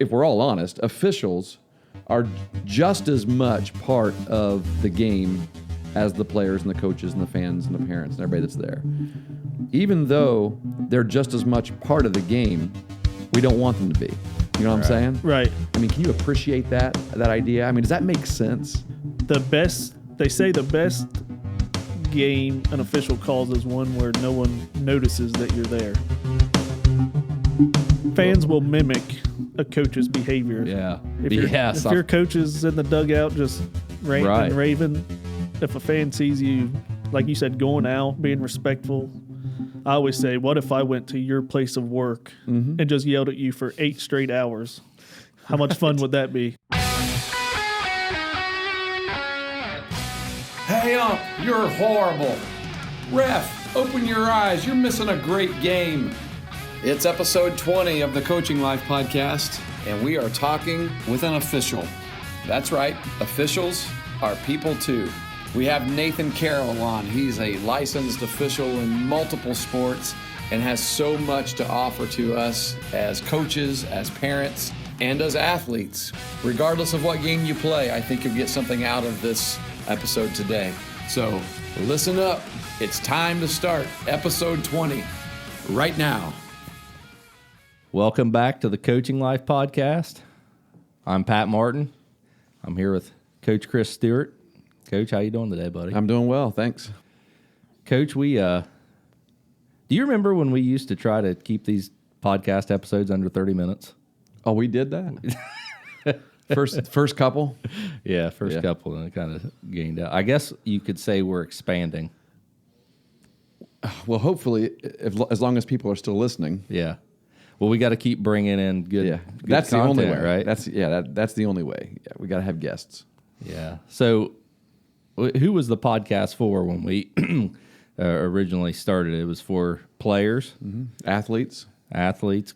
if we're all honest, officials are just as much part of the game as the players and the coaches and the fans and the parents and everybody that's there. Even though they're just as much part of the game, we don't want them to be. You know what I'm saying? Right. I mean, can you appreciate that idea? I mean, does that make sense? They say the best game an official calls is one where no one notices that you're there. Fans will mimic a coach's behavior. Yeah. If your coach is in the dugout just ranting and raving, if a fan sees you, like you said, going out, being respectful, I always say, what if I went to your place of work and just yelled at you for 8 straight hours? How much fun would that be? Hey, ump, you're horrible. Ref, open your eyes. You're missing a great game. It's episode 20 of the Coaching Life podcast, and we are talking with an official. That's right, officials are people too. We have Nathan Carroll on. He's a licensed official in multiple sports and has so much to offer to us as coaches, as parents, and as athletes. Regardless of what game you play, I think you'll get something out of this episode today. So listen up. It's time to start episode 20 right now. Welcome back to the Coaching Life podcast. I'm Pat Martin. I'm here with Coach Chris Stewart. Coach, how you doing today, buddy? I'm doing well, thanks. Coach, do you remember when we used to try to keep these podcast episodes under 30 minutes? Oh, we did that? First couple? Yeah, first couple, and it kind of gained out. I guess you could say we're expanding. Well, hopefully, as long as people are still listening. Yeah. Well, we got to keep bringing in good that's content, the only way, right? That's the only way. Yeah, we got to have guests. Yeah. So, who was the podcast for when we originally started? It was for players, Athletes,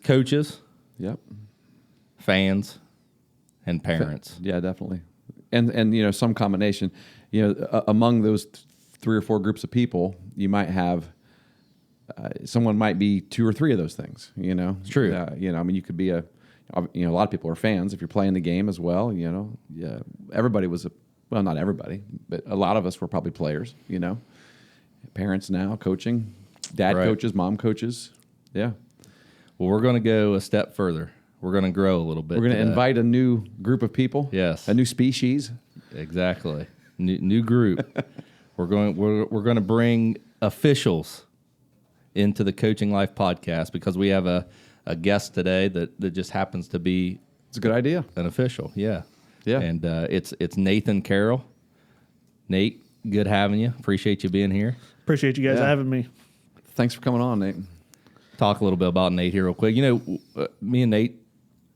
coaches, yep, fans, and parents. Yeah, definitely. And some combination. Among those 3 or 4 groups of people, you might have someone might be 2 or 3 of those things. It's true. I mean, you could be a lot of people are fans if you're playing the game as well. Everybody was well, not everybody, but a lot of us were probably players. Parents now coaching, dad coaches, mom coaches. Yeah. Well, we're going to go a step further. We're going to grow a little bit. We're going to invite a new group of people. Yes. A new species. Exactly. New group. We're going to bring officials into the Coaching Life podcast because we have a guest today that just happens to be. It's a good idea. An official. Yeah. Yeah. And it's Nathan Carroll. Nate, good having you. Appreciate you being here. Appreciate you guys having me. Thanks for coming on, Nate. Talk a little bit about Nate here real quick. Me and Nate,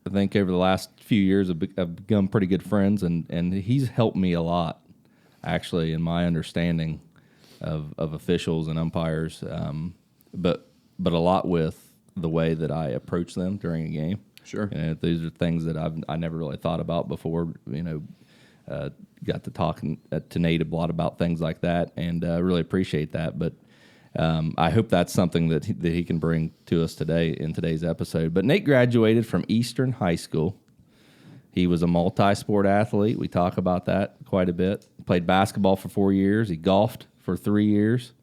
I think over the last few years have become pretty good friends, and he's helped me a lot, actually, in my understanding of officials and umpires, but a lot with the way that I approach them during a game. Sure. These are things that I never really thought about before. Got to talk to Nate a lot about things like that, and really appreciate that. But I hope that's something that he can bring to us today in today's episode. But Nate graduated from Eastern High School. He was a multi-sport athlete. We talk about that quite a bit. Played basketball for 4 years. He golfed for 3 years.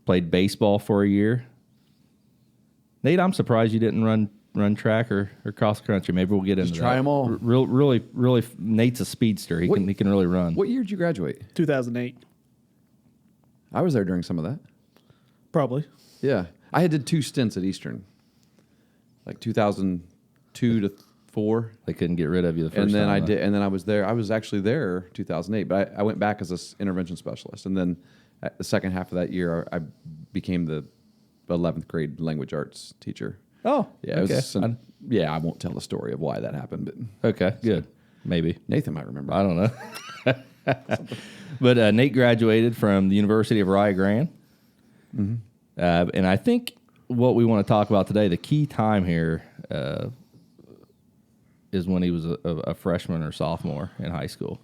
Played baseball for a year. Nate, I'm surprised you didn't run track or cross country. Maybe we'll get into that. Just try them all. Really, Nate's a speedster. He can really run. What year did you graduate? 2008. I was there during some of that. Probably. Yeah. I did 2 stints at Eastern, like 2002 to 4. They couldn't get rid of you the first time. And then I was there. I was actually there 2008, but I went back as an intervention specialist. And then at the second half of that year, I became the 11th grade language arts teacher. Oh, yeah. Okay. I won't tell the story of why that happened, but okay, good. Maybe Nathan might remember. I don't know. But Nate graduated from the University of Rio Grande, and I think what we want to talk about today, the key time here, is when he was a freshman or sophomore in high school,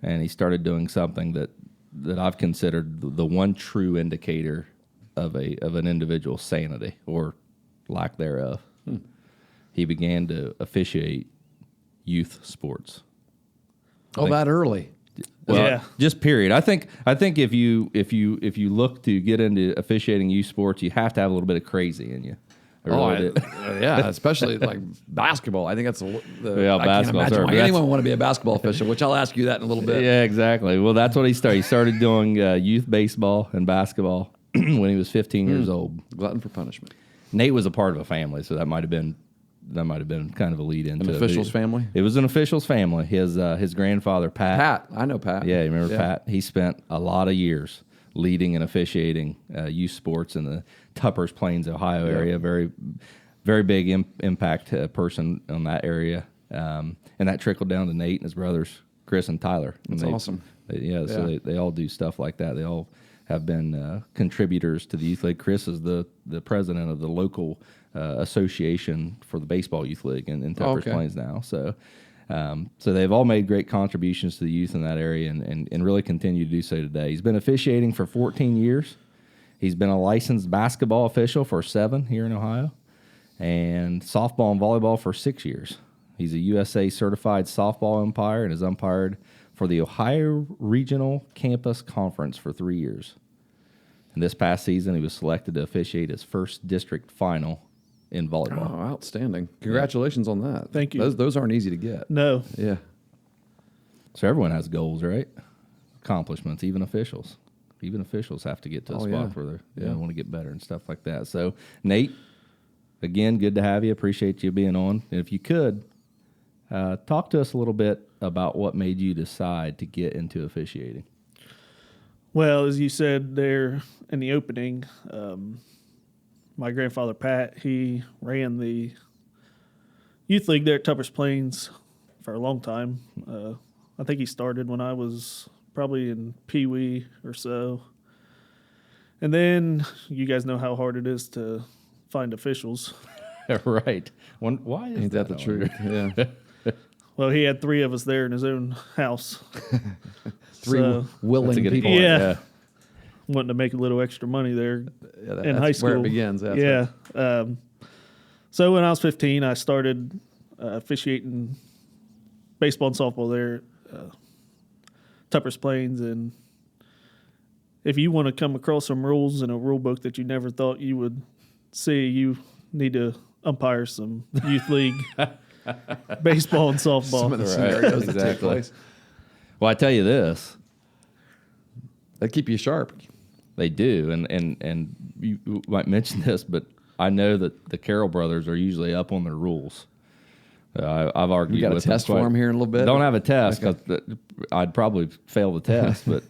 and he started doing something that I've considered the one true indicator of an individual's sanity or lack thereof. he began to officiate youth sports. That early. Well, Yeah. just period. I think if you look to get into officiating youth sports, you have to have a little bit of crazy in you. Yeah, especially like basketball. I think that's Yeah, I can't basketball, imagine sorry, why but anyone would want to be a basketball official, which I'll ask you that in a little bit. Yeah, exactly. Well, that's what he started. He started doing youth baseball and basketball when he was 15 years old. Glutton for punishment. Nate was a part of a family, so that might have been kind of a lead into An official's family? It was an official's family. His grandfather Pat. I know Pat. Yeah, you remember Pat? He spent a lot of years leading and officiating youth sports in the Tuppers Plains, Ohio area. Very, very big impact person on that area, and that trickled down to Nate and his brothers Chris and Tyler. That's awesome. So they all do stuff like that. They all have been contributors to the youth league. Chris is the president of the local association for the baseball youth league in Tuppers Plains now. So they've all made great contributions to the youth in that area and really continue to do so today. He's been officiating for 14 years. He's been a licensed basketball official for 7 here in Ohio, and softball and volleyball for 6 years. He's a USA certified softball umpire and has umpired for the Ohio Regional Campus Conference for 3 years. And this past season, he was selected to officiate his first district final in volleyball. Oh, outstanding. Congratulations on that. Thank you. Those aren't easy to get. No. Yeah. So everyone has goals, right? Accomplishments, even officials. Even officials have to get to a spot where they want to get better and stuff like that. So, Nate, again, good to have you. Appreciate you being on. And if you could, talk to us a little bit about what made you decide to get into officiating. Well, as you said there in the opening, my grandfather Pat, he ran the youth league there at Tuppers Plains for a long time. I think he started when I was probably in Pee Wee or so. And then you guys know how hard it is to find officials. Right. Why is Ain't that the truth? Yeah. Well, he had 3 of us there in his own house. 3 So, willing That's a good people. point. Yeah. Wanting to make a little extra money there in high school. Where it begins. That's yeah. right. So when I was 15, I started officiating baseball and softball there at Tuppers Plains. And if you want to come across some rules in a rule book that you never thought you would see, you need to umpire some youth league baseball and softball. Some of the scenarios that take Exactly. place. Well, I tell you this, They keep you sharp. they do, and you might mention this, but I know that the Carroll brothers are usually up on their rules. I've argued. You got a with test them for them here in a little bit? Don't have a test because I'd probably fail the test. But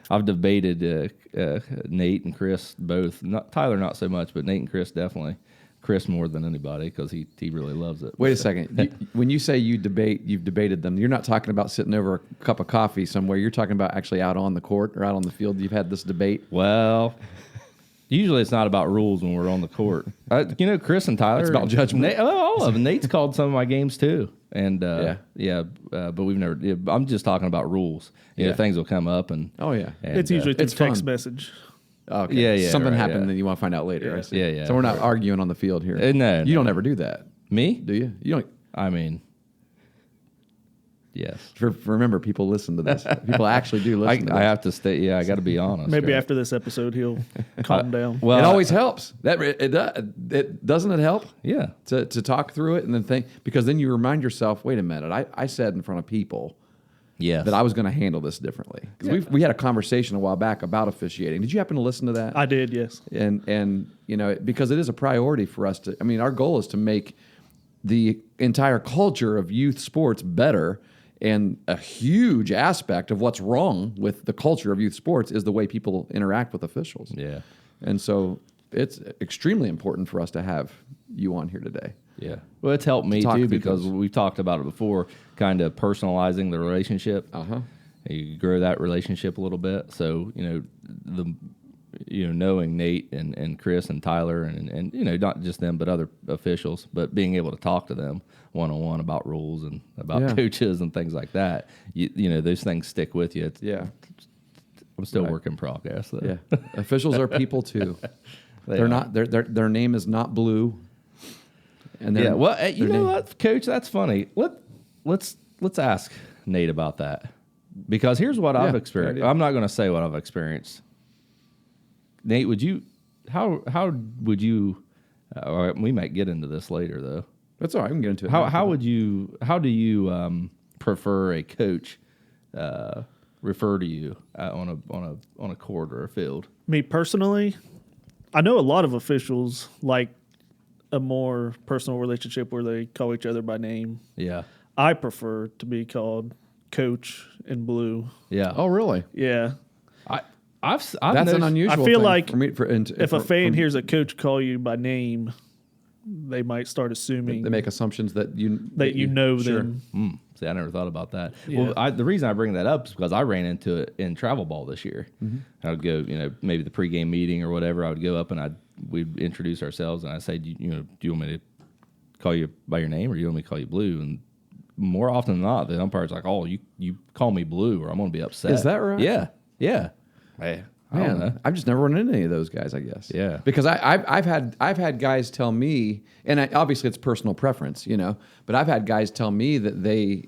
I've debated Nate and Chris both. Tyler not so much, but Nate and Chris definitely. Chris more than anybody because he really loves it. Wait a second. When you say you've debated them, you're not talking about sitting over a cup of coffee somewhere. You're talking about actually out on the court or out on the field. You've had this debate. Well, usually it's not about rules when we're on the court. Chris and Tyler. It's about judgment. All of them. Nate's called some of my games too, and but we've never. I'm just talking about rules. Things will come up and. Oh yeah. and, It's usually through it's text fun. message. Okay. Yeah, Something right, happened yeah. that you want to find out later. Yeah. I see. Yeah. So we're not arguing on the field here. No, You don't ever do that, me. do you? You don't. I mean, yes. Remember, people listen to this. People actually do listen to this. I have to stay. Yeah, I got to be honest. Maybe right? after this episode, he'll calm down. Well, It always helps. It doesn't it help yeah. to talk through it and then think, because then you remind yourself, wait a minute, I said in front of people Yes. that I was going to handle this differently. Because we had a conversation a while back about officiating. Did you happen to listen to that? I did, yes. And because it is a priority for us to. I mean, our goal is to make the entire culture of youth sports better. And a huge aspect of what's wrong with the culture of youth sports is the way people interact with officials. Yeah. And so it's extremely important for us to have you on here today. Yeah. Well, it's helped me talk too through because those. we've talked about it before, kind of personalizing the relationship. Uh-huh. You grow that relationship a little bit. So, knowing Nate and Chris and Tyler and not just them, but other officials, but being able to talk to them one-on-one about rules and about coaches and things like that, those things stick with you. I'm still work in progress. Though. Yeah. Officials are people too. They're not. Their name is not blue. And then Well, you know what, Coach? That's funny. Let's ask Nate about that, because here's what I've experienced. I'm not going to say what I've experienced. Nate, how would you? We might get into this later, though. That's all right. We can get into it. How do you prefer a coach refer to you on a court or a field? Me personally, I know a lot of officials like a more personal relationship where they call each other by name. Yeah. I prefer to be called Coach in blue. Yeah. Oh, really? Yeah. I've That's an unusual. I feel thing like for me, if a fan hears a coach call you by name, they might start assuming they make assumptions that you know sure. them. See, I never thought about that. Yeah. Well, the reason I bring that up is because I ran into it in travel ball this year. Mm-hmm. I would go, maybe the pregame meeting or whatever. I would go up and we'd introduce ourselves, and I say, do you want me to call you by your name, or do you want me to call you Blue? And more often than not, the umpire's like, oh, you call me Blue, or I'm going to be upset. Is that right? Yeah. Man, I don't know. I've just never run into any of those guys, I guess. Yeah. Because I've had guys tell me, and obviously it's personal preference, but I've had guys tell me that they,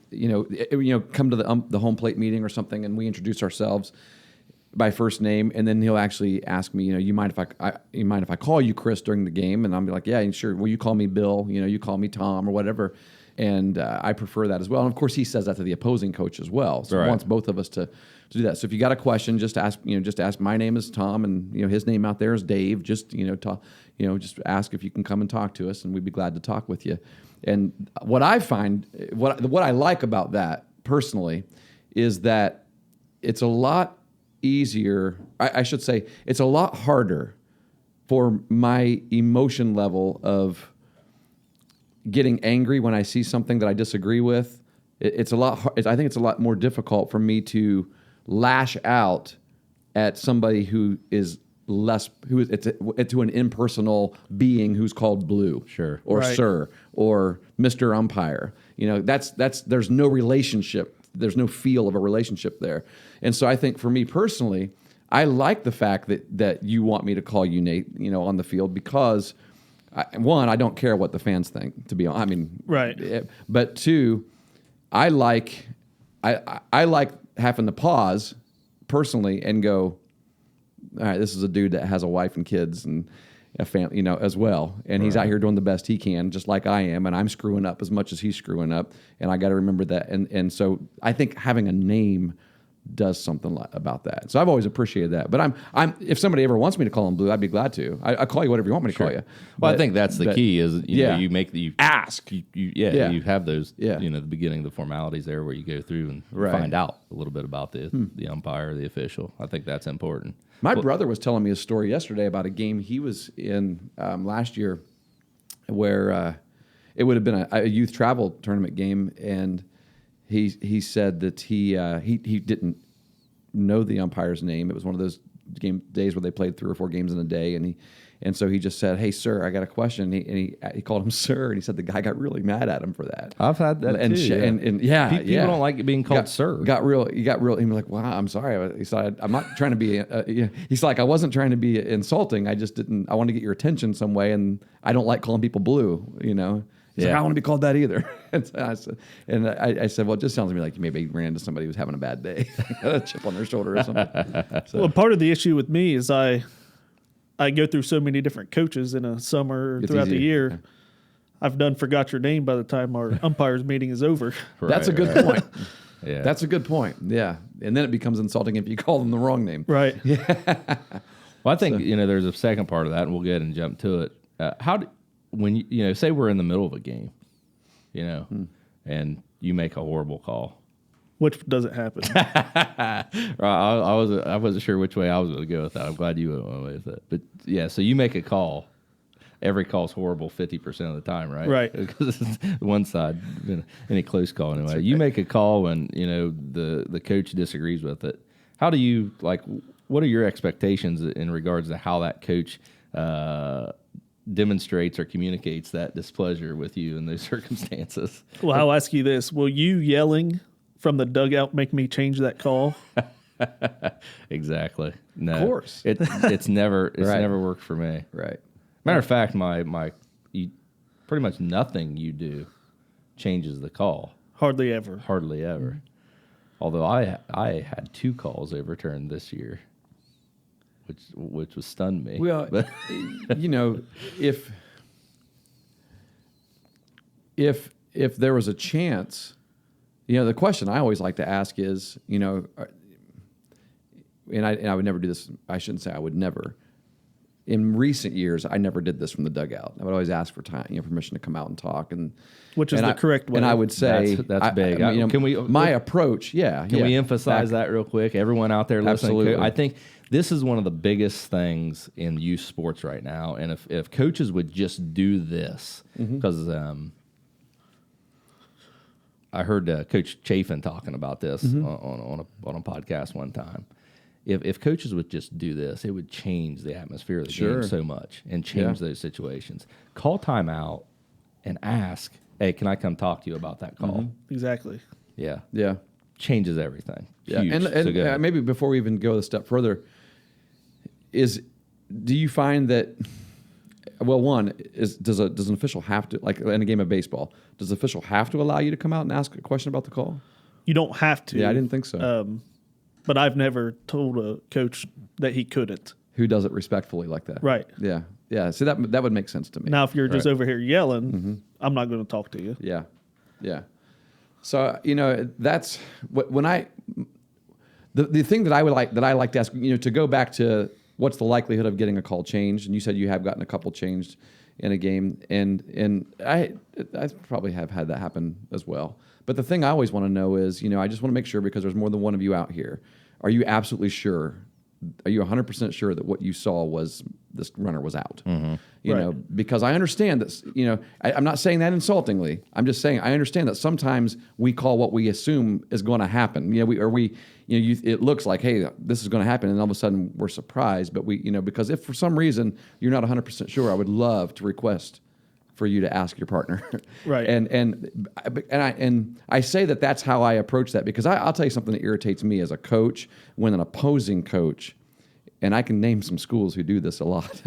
come to the home plate meeting or something, and we introduce ourselves by first name, and then he'll actually ask me, you mind if I call you Chris during the game? And I'll be like, yeah, sure. Well, you call me Bill, you call me Tom or whatever. And I prefer that as well. And of course, he says that to the opposing coach as well. So he wants both of us to do that. So if you got a question, just ask. My name is Tom, and his name out there is Dave. Just just ask if you can come and talk to us, and we'd be glad to talk with you. And what I find, what I like about that personally, is that it's a lot easier. I should say it's a lot harder for my emotion level of getting angry when I see something that I disagree with. I think it's a lot more difficult for me to lash out at somebody who is to an impersonal being who's called Blue, sure, or Sir, or Mr. Umpire. There's no relationship. There's no feel of a relationship there. And so I think for me personally, I like the fact that you want me to call you Nate, on the field, because I don't care what the fans think, to be honest. I mean, right. But two, I like having to pause personally and go, all right, this is a dude that has a wife and kids and a family, as well. And he's out here doing the best he can, just like I am. And I'm screwing up as much as he's screwing up. And I got to remember that. And so I think having a name does something about that. So I've always appreciated that. But I'm if somebody ever wants me to call him Blue, I'd be glad to. I call you whatever you want me to call you. Well, I think that's the key is you ask. You have those the beginning of the formalities there where you go through and find out a little bit about the umpire, the official. I think that's important. My brother was telling me a story yesterday about a game he was in last year where it would have been a youth travel tournament game, and he said that he didn't know the umpire's name. It was one of those days where they played 3 or 4 games in a day, and so he just said, "Hey, sir, I got a question." And he called him sir, and he said the guy got really mad at him for that. I've had that too. People don't like being called sir. He got real. He was like, "Wow, I'm sorry." He said, "I'm not trying to be." He's like, "I wasn't trying to be insulting. I just didn't. I wanted to get your attention some way, and I don't like calling people Blue." He's like, I don't want to be called that either. And I said, well, it just sounds to me like you maybe ran into somebody who's having a bad day, a chip on their shoulder or something. So. Well, part of the issue with me is I go through so many different coaches in a summer throughout the year. Yeah. I've forgot your name by the time our umpires meeting is over. That's a good point. Yeah. That's a good point. Yeah. And then it becomes insulting if you call them the wrong name. Right. Yeah. Well, I think, there's a second part of that, and we'll go ahead and jump to it. When say we're in the middle of a game, and you make a horrible call, which doesn't happen. I wasn't sure which way I was going to go with that. I'm glad you went one way with it. But yeah, so you make a call. Every call's horrible 50% of the time, right? Right. Because it's one side, any close call anyway. Right. You make a call when the coach disagrees with it. How do you what are your expectations in regards to how that coach demonstrates or communicates that displeasure with you in those circumstances? Well, I'll ask you this. Will you yelling from the dugout make me change that call? Exactly. No. Of course. It's never worked for me. Right. Matter of fact, pretty much nothing you do changes the call. Hardly ever. Hardly ever. Although I had 2 calls overturned this year, which was stunned me. Well, you know, if there was a chance, you know, the question I always like to ask is, you know, and I would never do this. I shouldn't say I would never. In recent years, I never did this from the dugout. I would always ask for time, you know, permission to come out and talk, which is the correct way. And I would say that's big. You know, can we my approach? Yeah. Can we emphasize that real quick? Everyone out there listening, Absolutely. I think this is one of the biggest things in youth sports right now. And if coaches would just do this, because I heard Coach Chafin talking about this on a podcast one time. If coaches would just do this, it would change the atmosphere of the game so much and change those situations. Call timeout and ask, hey, can I come talk to you about that call? Exactly. Yeah. Yeah. Changes everything. Yeah. Huge. And maybe before we even go a step further, do you find that, well, one, does an official have to, like in a game of baseball, does the official have to allow you to come out and ask a question about the call? You don't have to. Yeah, I didn't think so. But I've never told a coach that he couldn't. Who does it respectfully like that? Right. Yeah. Yeah. See, that would make sense to me. Now, if you're just over here yelling, I'm not going to talk to you. Yeah. Yeah. So, you know, that's when the thing that I like to ask, you know, to go back to what's the likelihood of getting a call changed? And you said you have gotten a couple changed in a game, and I probably have had that happen as well. But the thing I always want to know is, you know, I just want to make sure, because there's more than one of you out here. Are you absolutely sure? Are you 100% sure that what you saw was this runner was out? You know, because I understand that, you know, I'm not saying that insultingly. I'm just saying I understand that sometimes we call what we assume is going to happen. You know, it looks like, hey, this is going to happen, and all of a sudden we're surprised. But we, you know, because if for some reason you're not 100% sure, I would love to request for you to ask your partner. Right. And I say that that's how I approach that, because I'll tell you something that irritates me as a coach when an opposing coach, and I can name some schools who do this a lot.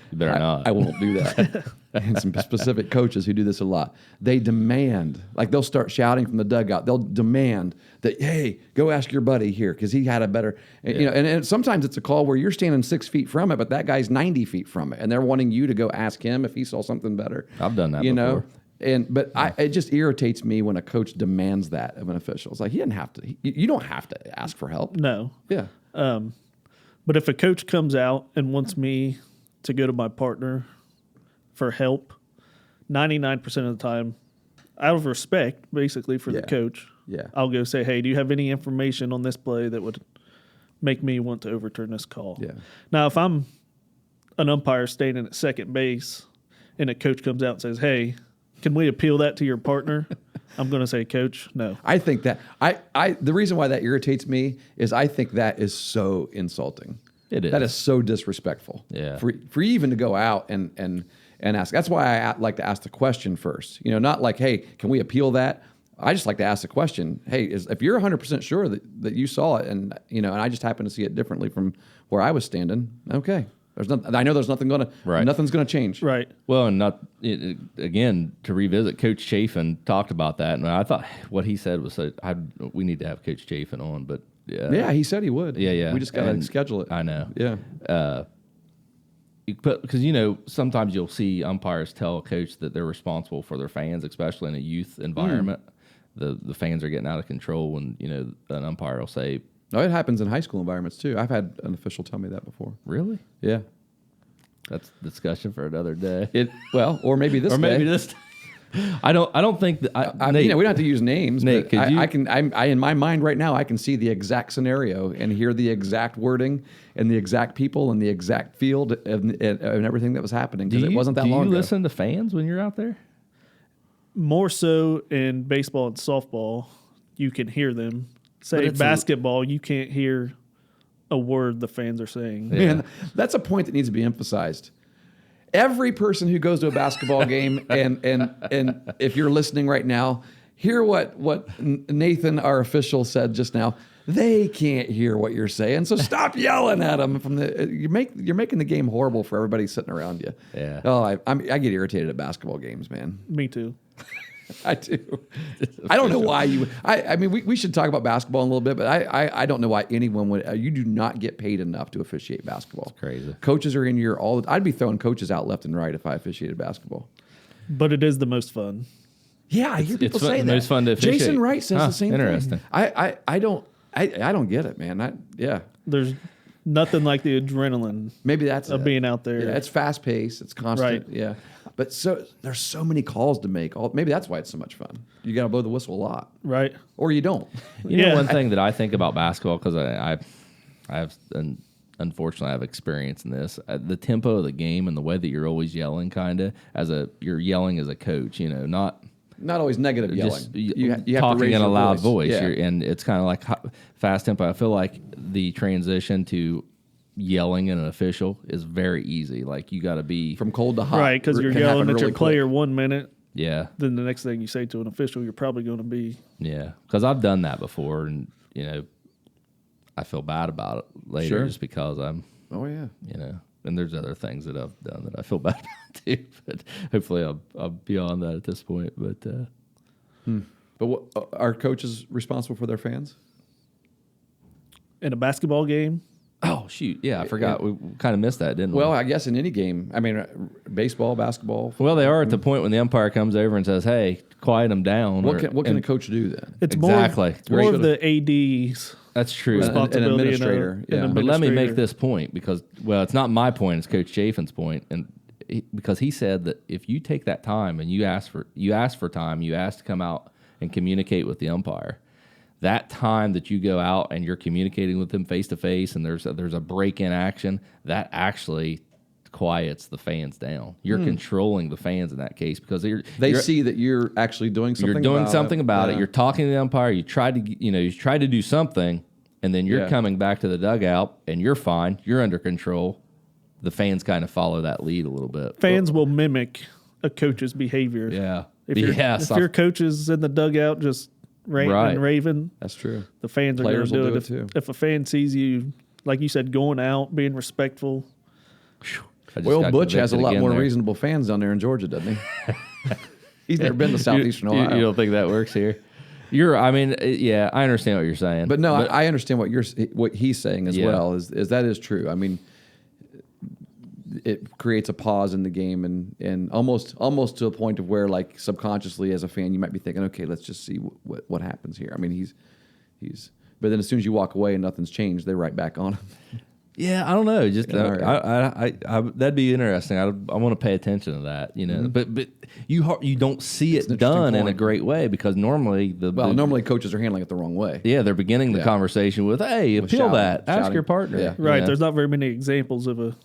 You better not. I won't do that. And some specific coaches who do this a lot. They demand, like they'll start shouting from the dugout. They'll demand that, hey, go ask your buddy here because he had a better, you know. And sometimes it's a call where you're standing 6 feet from it, but that guy's 90 feet from it, and they're wanting you to go ask him if he saw something better. I've done that you before. know. But it just irritates me when a coach demands that of an official. It's like he didn't have to. You don't have to ask for help. No. Yeah. But if a coach comes out and wants me to go to my partner for help, 99% of the time, out of respect, basically, for the coach, I'll go say, hey, do you have any information on this play that would make me want to overturn this call? Yeah. Now, if I'm an umpire standing at second base and a coach comes out and says, hey, can we appeal that to your partner? I'm going to say, Coach, no. I think that the reason why that irritates me is I think that is so insulting. It is. That is so disrespectful. Yeah. For you even to go out and ask. That's why I like to ask the question first. You know, not like, hey, can we appeal that? I just like to ask the question. Hey, if you're 100% sure that you saw it, and you know, and I just happen to see it differently from where I was standing, okay. I know there's nothing nothing's going to change. Right. Well, and again, to revisit, Coach Chafin talked about that, and I thought what he said was we need to have Coach Chafin on, but yeah, he said he would. Yeah. We just got to schedule it. I know. Yeah. Because, you know, sometimes you'll see umpires tell a coach that they're responsible for their fans, especially in a youth environment. The fans are getting out of control when, you know, an umpire will say, oh, it happens in high school environments too. I've had an official tell me that before. really? Yeah. That's discussion for another day. Or maybe this or maybe day. this. I don't think that. Nate, you know, we don't have to use names. Nate, but I can in my mind right now, I can see the exact scenario and hear the exact wording and the exact people and the exact field and everything that was happening, because it wasn't that long ago. Do you listen to fans when you're out there? More so in baseball and softball, you can hear them. Say basketball, you can't hear a word the fans are saying. Yeah. Man, that's a point that needs to be emphasized. Every person who goes to a basketball game, and if you're listening right now, hear what Nathan, our official, said just now. they can't hear what you're saying, so stop yelling at them. You're making the game horrible for everybody sitting around you. Yeah. Oh, I get irritated at basketball games, man. Me too. I do. I don't know why you. I mean, we should talk about basketball in a little bit, but I don't know why anyone would. You do not get paid enough to officiate basketball. It's crazy. Coaches are in here all. I'd be throwing coaches out left and right if I officiated basketball. But it is the most fun. Yeah, I hear people say that. Most fun to officiate. Jason Wright says the same interesting. thing. I don't get it, man. There's nothing like the adrenaline Maybe that's of it. being out there. Yeah, it's fast paced. It's constant. Right. Yeah, but there's so many calls to make. Maybe that's why it's so much fun. You got to blow the whistle a lot, Right. or you don't. You know, one thing that I think about basketball, because I have, and unfortunately I have experience in this, the tempo of the game and the way that you're always yelling, you're yelling as a coach. You know, not always negative yelling. just You have talking to raise in a your loud voice. Yeah. And it's kind of like fast tempo. I feel like the transition to yelling at an official is very easy. Like you got to be From cold to hot. Right, because you're can happen yelling at really your player quick. 1 minute, yeah. then the next thing you say to an official, you're probably going to be. Yeah, because I've done that before, and I feel bad about it later just because I'm, Oh yeah. and there's other things that I've done that I feel bad about too. But hopefully, I'm beyond that at this point. But But what, are coaches responsible for their fans? In a basketball game, oh shoot, yeah, I forgot. We kind of missed that, didn't we? Well, I guess in any game. I mean, baseball, basketball. Well, they are at the point when the umpire comes over and says, "Hey, quiet them down." What can a coach do then? it's Exactly. more of the AD's That's true. responsibility. An administrator, yeah. But let me make administrator. this point because, well, it's not my point; it's Coach Chafin's point, and because he said that if you take that time and you ask for time, you ask to come out and communicate with the umpire. That time that you go out and you're communicating with them face to face, and there's a break in action, that actually quiets the fans down. You're controlling the fans in that case because They see that you're actually doing something. you're doing about something it. about it. Yeah. You're talking to the umpire. You tried to do something, and then you're Yeah. coming back to the dugout, and you're fine. You're under control. The fans kind of follow that lead a little bit. Fans will mimic a coach's behavior. Yeah. If Yes. your coach is in the dugout just ranting Right. and raving, That's true. the fans are going Players to will do do it. it too. If a fan sees you, like you said, going out, being respectful, I just Well, got Butch has a convicted lot again more there. reasonable fans down there in Georgia, doesn't he? He's never been to southeastern Ohio. You don't think that works here? Yeah, I understand what you're saying. But no, I understand what he's saying as Yeah. well. Is that is true? I mean, it creates a pause in the game, and almost to a point of where, like, subconsciously as a fan, you might be thinking, okay, let's just see what happens here. I mean, he's. But then as soon as you walk away and nothing's changed, they're right back on him. Yeah, I don't know. Just Yeah, I that'd be interesting. I want to pay attention to that, But you don't see it an done interesting in a point. great way because normally Normally coaches are handling it the wrong way. yeah, they're beginning the Yeah. conversation with, "Hey, appeal shouting, that. Ask shouting. your partner." Yeah. right? You know? There's not very many examples of a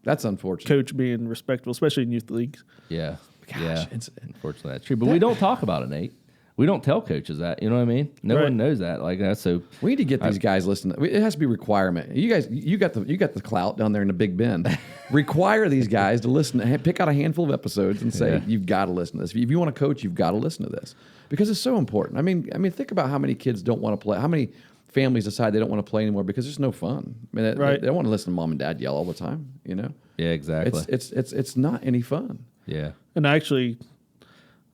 That's unfortunate. coach being respectful, especially in youth leagues. Yeah, Gosh, yeah. it's- Unfortunately, that's true. But we don't talk about it, Nate. We don't tell coaches that. You know what I mean? No Right. one knows that. Like that's so. We need to get these guys listening. It has to be a requirement. You guys, you got the clout down there in the Big Bend. Require these guys to listen. Pick out a handful of episodes and say, Yeah. you've got to listen to this. If you want to coach, you've got to listen to this because it's so important. I mean, think about how many kids don't want to play. How many families decide they don't want to play anymore because it's no fun. I mean, Right. they don't want to listen to mom and dad yell all the time. Yeah, exactly. It's not any fun. yeah. And actually,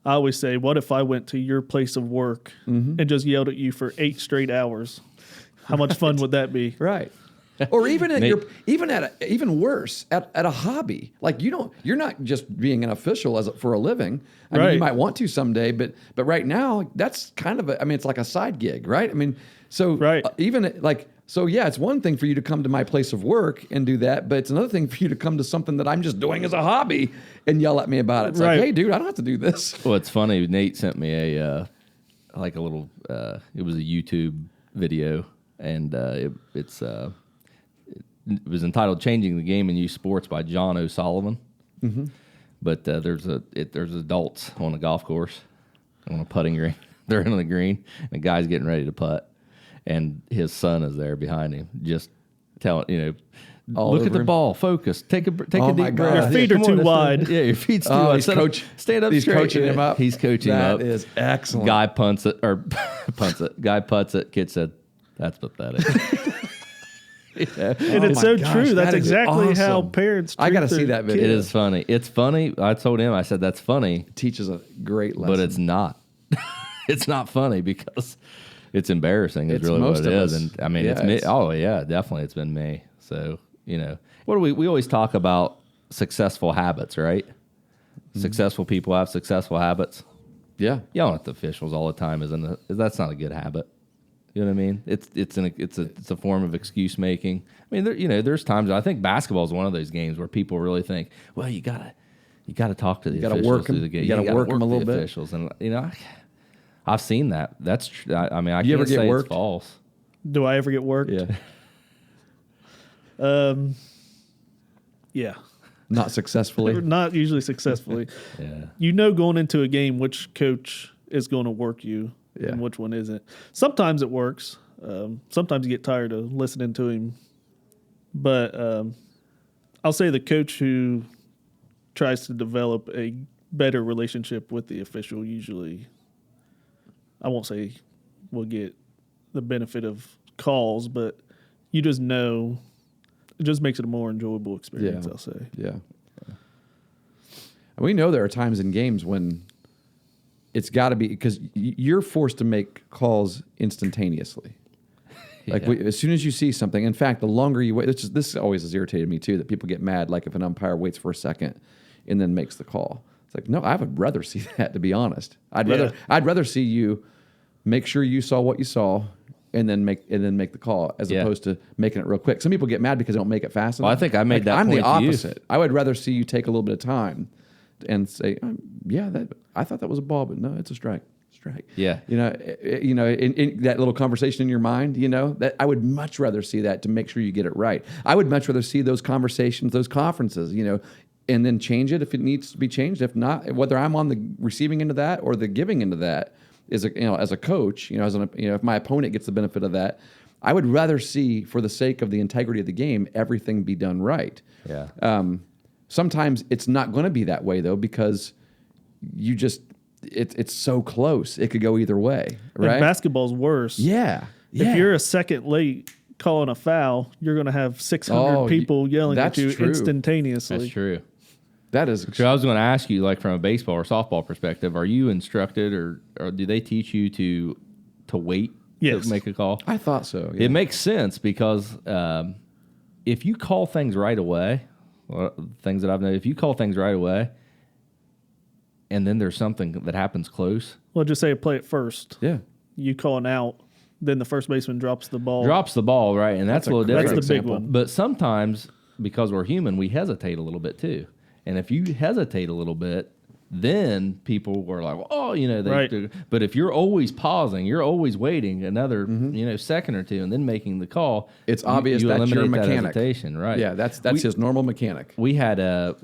I always say, what if I went to your place of work and just yelled at you for 8 straight hours? How much fun would that be? Right. Or even at Nate- even worse at a hobby. Like you're not just being an official for a living. I mean, Right. you might want to someday, but right now that's kind of it's like a side gig, right? I mean, so Right. it's one thing for you to come to my place of work and do that, but it's another thing for you to come to something that I'm just doing as a hobby and yell at me about it. It's Right. like, hey, dude, I don't have to do this. Well, it's funny. Nate sent me a little. It was a YouTube video, and it was entitled "Changing the Game in Youth Sports" by John O'Sullivan. Mm-hmm. But there's adults on a golf course on a putting green. They're in the green, and the guy's getting ready to putt, and his son is there behind him, just telling All look at over the him. ball, focus, take a Oh deep my breath. God. Your feet are Come on, too that's wide. Yeah, your feet's too Oh, wide. he's coaching him up. He's coaching That up. is excellent. Guy punts it or punts it. Guy putts it. Kid said, That's pathetic. And it's so true. That's exactly how parents treat I got to see that video. It is funny. It's funny. I told him, I said, that's funny. It teaches a great lesson. But it's not. It's not funny because it's embarrassing. It's really most what it of is. us. And I mean, Yeah, it's me. Oh, yeah, definitely. It's been me. So, what do we always talk about successful habits, right? Mm-hmm. Successful people have successful habits. Yeah. Yelling at the officials all the time that's not a good habit. You know what I mean? It's a form of excuse making. I mean, there's times I think basketball is one of those games where people really think, well, you gotta talk to the officials. Work them. Through the game. You gotta work them a little bit. Officials, and I've seen that. That's true. I mean, I You can't ever get say worked? it's false. Do I ever get worked? Yeah. Yeah. Not successfully. Not usually successfully. Yeah. Going into a game which coach is going to work you and which one isn't. Sometimes it works. Sometimes you get tired of listening to him. But I'll say the coach who tries to develop a better relationship with the official usually, I won't say will get the benefit of calls, but you just know it just makes it a more enjoyable experience, I'll say. Yeah. We know there are times in games when it's got to be, because you're forced to make calls instantaneously. Like as soon as you see something, in fact, the longer you wait, this always has irritated me too, that people get mad, like if an umpire waits for a second and then makes the call. It's like, no, I would rather see that, to be honest. I'd rather see you make sure you saw what you saw and then make the call as opposed to making it real quick. Some people get mad because they don't make it fast enough. Well, I think I made that I'm point the to you. opposite. I would rather see you take a little bit of time and say, I thought that was a ball, but no, it's a strike. Yeah. In that little conversation in your mind, that I would much rather see that to make sure you get it right. I would much rather see those conversations, those conferences, and then change it if it needs to be changed. If not, whether I'm on the receiving end of that or the giving end of that, as a coach, if my opponent gets the benefit of that, I would rather see, for the sake of the integrity of the game, everything be done right. Yeah. Sometimes it's not going to be that way though, because it's so close. It could go either way, right? And basketball's worse. Yeah. If you're a second late calling a foul, you're going to have 600 people yelling at you instantaneously. That's true. That is. So I was going to ask you, like from a baseball or softball perspective, are you instructed or do they teach you to wait to make a call? I thought so. Yeah. It makes sense because if you call things right away, things that I've known, if you call things right away, and then there's something that happens close. Well, just say play it first. Yeah. You call an out, then the first baseman drops the ball. Right? And that's a little different. That's the big one. But sometimes, because we're human, we hesitate a little bit too. And if you hesitate a little bit, then people were like, oh, but if you're always pausing, you're always waiting another, second or two and then making the call. It's obvious that's your mechanic. That hesitation, right? Yeah, that's his normal mechanic. We had a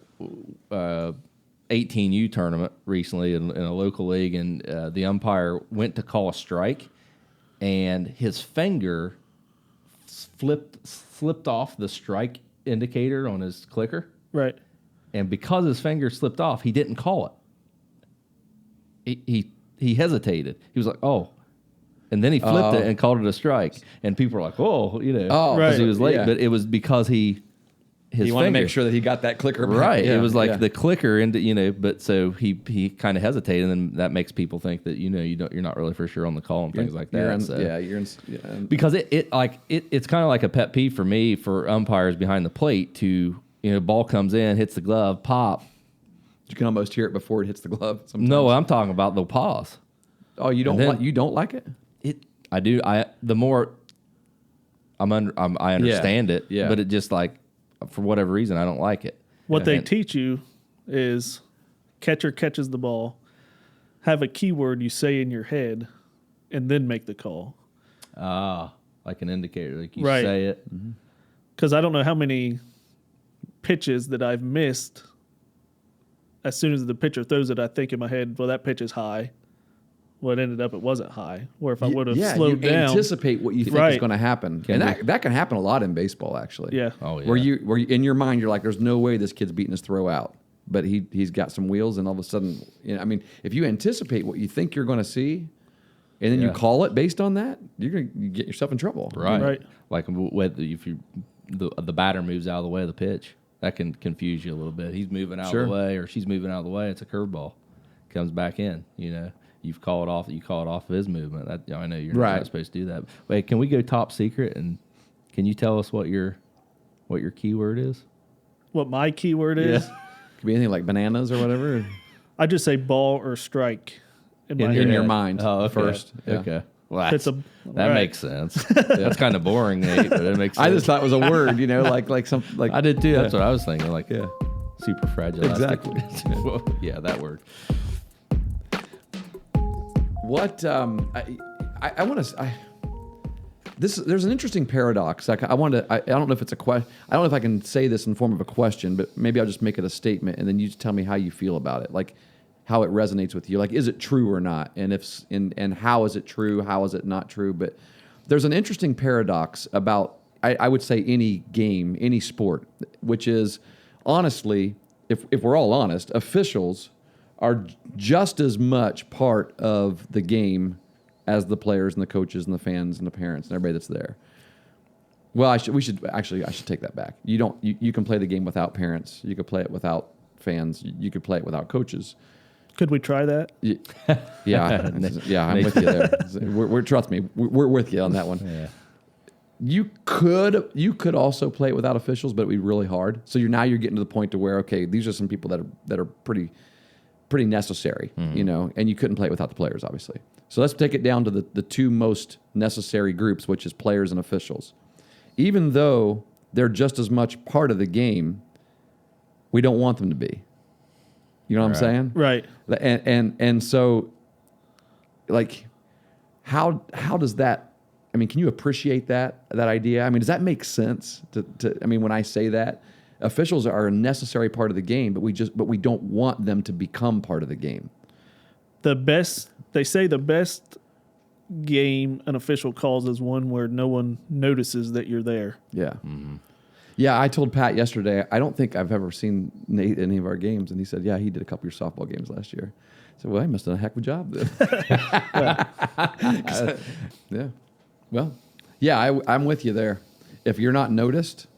18U tournament recently in a local league, and the umpire went to call a strike, and his finger slipped off the strike indicator on his clicker. Right. And because his finger slipped off, he didn't call it. He hesitated. He was like, oh. And then he flipped it and called it a strike. And people were like, because he was late. Yeah. But it was because he wanted to make sure that he got that clicker back. Right. Yeah, it was like the clicker into, but so he kind of hesitated, and then that makes people think that, you're not really for sure on the call and things like that. Because it's kind of like a pet peeve for me for umpires behind the plate to, ball comes in, hits the glove, pop. You can almost hear it before it hits the glove. Sometimes. No, I'm talking about the pause. Oh, you don't like it? I do. The more I understand it, but it just like, for whatever reason, I don't like it. What they teach you is catcher catches the ball, have a keyword you say in your head, and then make the call. Like an indicator, like you say it. Because I don't know how many pitches that I've missed. As soon as the pitcher throws it, I think in my head, well, that pitch is high. Well, it wasn't high. Where if I would have slowed down, anticipate what you think is going to happen, and that can happen a lot in baseball, actually. Yeah. Oh, yeah. Where you in your mind you're like, there's no way this kid's beating his throw out, but he's got some wheels, and all of a sudden, if you anticipate what you think you're going to see, and then you call it based on that, you're going to get yourself in trouble. Right. Like if the batter moves out of the way of the pitch, that can confuse you a little bit. He's moving out of the way, or she's moving out of the way. It's a curveball. Comes back in. You've called off. You call it off of his movement. I know you're not supposed to do that. Wait, can we go top secret, and can you tell us what your keyword is? What my keyword is? Could be anything like bananas or whatever. I just say ball or strike in your mind first. Yeah. Okay. Well, that right. makes sense. That's kind of boring, Nate, but it makes sense. I just thought it was a word, like something like I did too. That's what I was thinking. Like super fragile. Exactly. Well, yeah, that word. What I want to there's an interesting paradox. Like I don't know if it's a question. I don't know if I can say this in form of a question, but maybe I'll just make it a statement, and then you just tell me how you feel about it. Like how it resonates with you. Like, is it true or not? And how is it true? How is it not true? But there's an interesting paradox about, I would say, any game, any sport, which is, honestly, if we're all honest, officials are just as much part of the game as the players and the coaches and the fans and the parents and everybody that's there. Well, I should take that back. You can play the game without parents. You could play it without fans. You could play it without coaches. Could we try that? Yeah, I'm with you there. Trust me, we're with you on that one. Yeah. You could also play it without officials, but it'd be really hard. So you're getting to the point to where, okay, these are some people that are pretty necessary, and you couldn't play it without the players, obviously. So let's take it down to the two most necessary groups, which is players and officials. Even though they're just as much part of the game, we don't want them to be. You know what I'm saying? Right. And so, like, how does that? I mean, can you appreciate that idea? I mean, does that make sense? I mean, when I say that, officials are a necessary part of the game, but we don't want them to become part of the game. They say the best game an official calls is one where no one notices that you're there. Yeah. Mm-hmm. Yeah, I told Pat yesterday, I don't think I've ever seen Nate at any of our games. And he said, yeah, he did a couple of your softball games last year. I said, well, he must have done a heck of a job then. Yeah. Well, yeah, I'm with you there. If you're not noticed,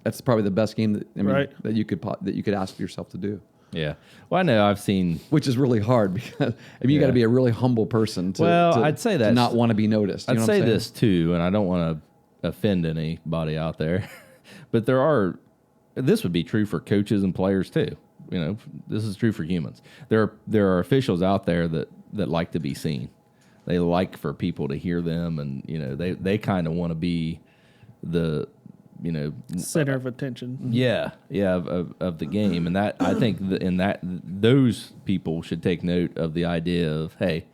that's probably the best game that you could ask yourself to do. Yeah. Well, I know I've seen... Which is really hard because you got to be a really humble person I'd say to not want to be noticed. I'd say this too, and I don't want to offend anybody out there. But this would be true for coaches and players too. This is true for humans. There are officials out there that like to be seen. They like for people to hear them, and they kind of want to be the center of attention. Yeah, of the game, and that I think those people should take note of the idea of, hey,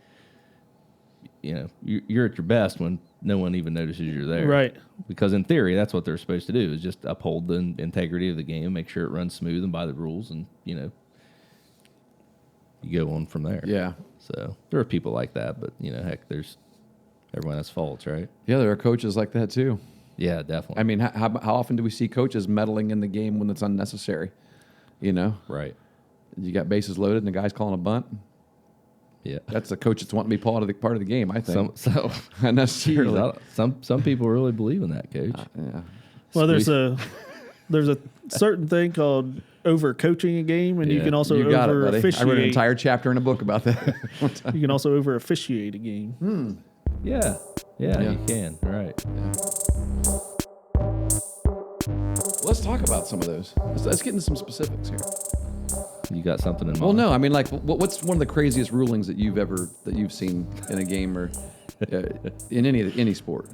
you're at your best when no one even notices you're there. Right. Because in theory, that's what they're supposed to do, is just uphold the integrity of the game, make sure it runs smooth and by the rules, and, you go on from there. Yeah. So there are people like that, but, heck, everyone has faults, right? Yeah, there are coaches like that too. Yeah, definitely. I mean, how often do we see coaches meddling in the game when it's unnecessary? Right. You got bases loaded and the guy's calling a bunt. Yeah, that's the coach that's wanting to be part of the game. I think so. Unnecessarily. Some people really believe in that, Coach. Yeah. Well, there's a certain thing called overcoaching a game, and you can also over officiate. I read an entire chapter in a book about that. You can also over officiate a game. Yeah, you can. Right. Yeah. Let's talk about some of those. Let's get into some specifics here. You got something in mind? Well, no. I mean, like, what's one of the craziest rulings that you've seen in a game or in any sport?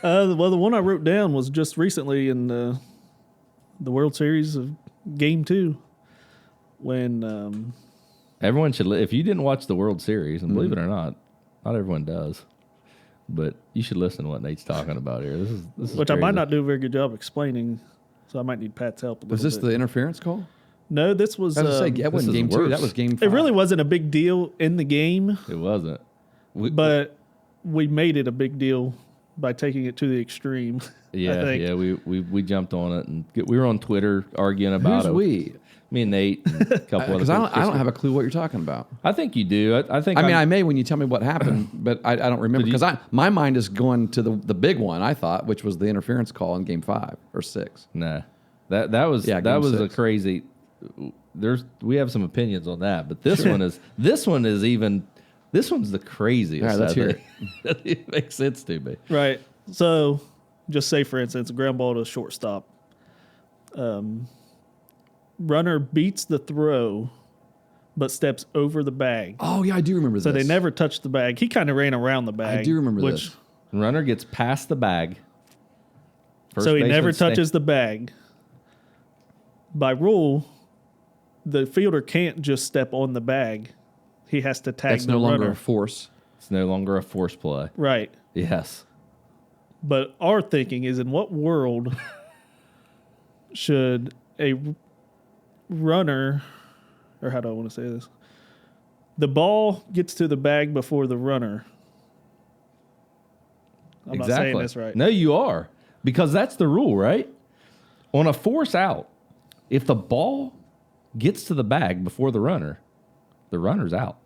Well, the one I wrote down was just recently in the World Series of Game 2 when everyone should. If you didn't watch the World Series, and believe it or not everyone does, but you should listen to what Nate's talking about here. This is which crazy. I might not do a very good job explaining, so I might need Pat's help a little bit. Was this the interference call? No, this was. I was say, that wasn't game 2. That was game 5. It really wasn't a big deal in the game. It wasn't. But we made it a big deal by taking it to the extreme. Yeah, we jumped on it, and we were on Twitter arguing about Who's it. we? Me and Nate and a couple other Because I don't have a clue what you're talking about. I think you do. I think. I mean, I may when you tell me what happened, but I don't remember because my mind is going to the big one. I thought, which was the interference call in Game 5 or 6. Nah, that was a crazy. We have some opinions on that, but this one is this one's the craziest. All right, let's hear it. It makes sense to me. Right. So, just say for instance, a ground ball to shortstop. Runner beats the throw, but steps over the bag. Oh yeah, I do remember this. So they never touched the bag. He kind of ran around the bag. I do remember this. Runner gets past the bag. So he never touches the bag. By rule, the fielder can't just step on the bag. He has to tag That's the no longer runner. a force. It's no longer a force play. Right. Yes. But our thinking is, in what world should a runner, or how do I want to say this? The ball gets to the bag before the runner. I'm not saying this right. No, you are. Because that's the rule, right? On a force out, if the ball gets to the bag before the runner's out.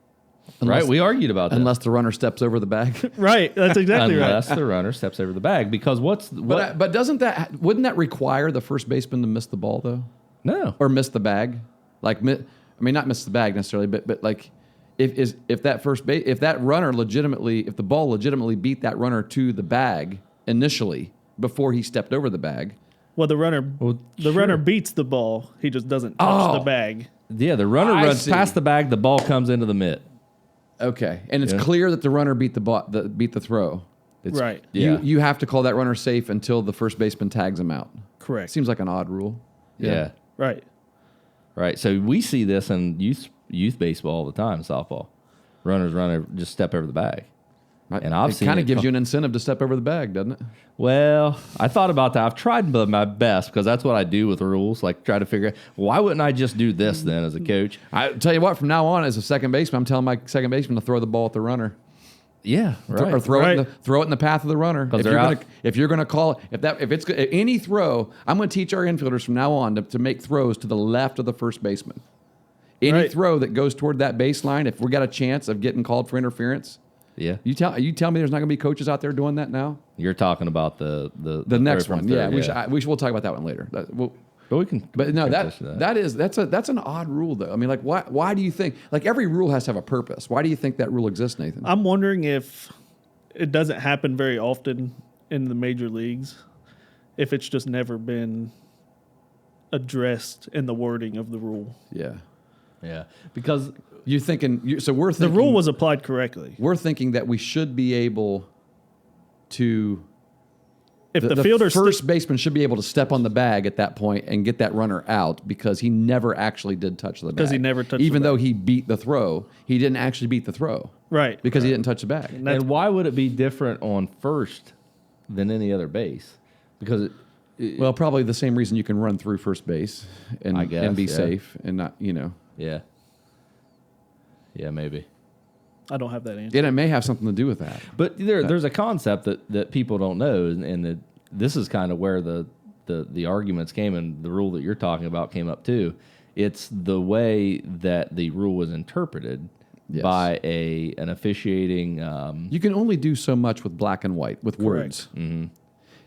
Right? We argued about that. Unless the runner steps over the bag. Right. That's exactly right. Unless the runner steps over the bag. Because But wouldn't that require the first baseman to miss the ball, though? No. Or miss the bag? Like, not miss the bag necessarily, but like, if that runner if the ball legitimately beat that runner to the bag initially before he stepped over the bag. Well, the runner beats the ball. He just doesn't touch the bag. Yeah, the runner runs past the bag. The ball comes into the mitt. Okay, and it's clear that the runner beat the throw. Right. Yeah. You have to call that runner safe until the first baseman tags him out. Correct. Seems like an odd rule. Yeah. Right. Right. So we see this in youth baseball all the time, softball. Runners just step over the bag. And it kind of gives you an incentive to step over the bag, doesn't it? Well, I thought about that. I've tried my best because that's what I do with rules. Like try to figure out why wouldn't I just do this then as a coach? I tell you what, from now on as a second baseman, I'm telling my second baseman to throw the ball at the runner. Yeah, right. Or throw it in the path of the runner. If you're gonna call if it's any throw, I'm going to teach our infielders from now on to make throws to the left of the first baseman. Any throw that goes toward that baseline, if we got a chance of getting called for interference. Yeah. You tell me there's not going to be coaches out there doing that now? You're talking about the next one. Yeah, we'll talk about that one later. But we can. But no, that's an odd rule though. I mean, like why do you think like every rule has to have a purpose? Why do you think that rule exists, Nathan? I'm wondering if it doesn't happen very often in the major leagues, if it's just never been addressed in the wording of the rule. Yeah. Yeah. Because we're thinking the rule was applied correctly. We're thinking that we should be able to. If the fielder first baseman should be able to step on the bag at that point and get that runner out because he never actually did touch the bag. Because he never touched the bag. Even though he beat the throw, he didn't actually beat the throw. Right. Because he didn't touch the bag. And why would it be different on first than any other base? Because well, probably the same reason you can run through first base and be safe and not, Yeah. Yeah, maybe. I don't have that answer. And it may have something to do with that. But there's a concept that people don't know, and this is kind of where the arguments came, and the rule that you're talking about came up too. It's the way that the rule was interpreted by an officiating. You can only do so much with black and white, with words. Mm-hmm.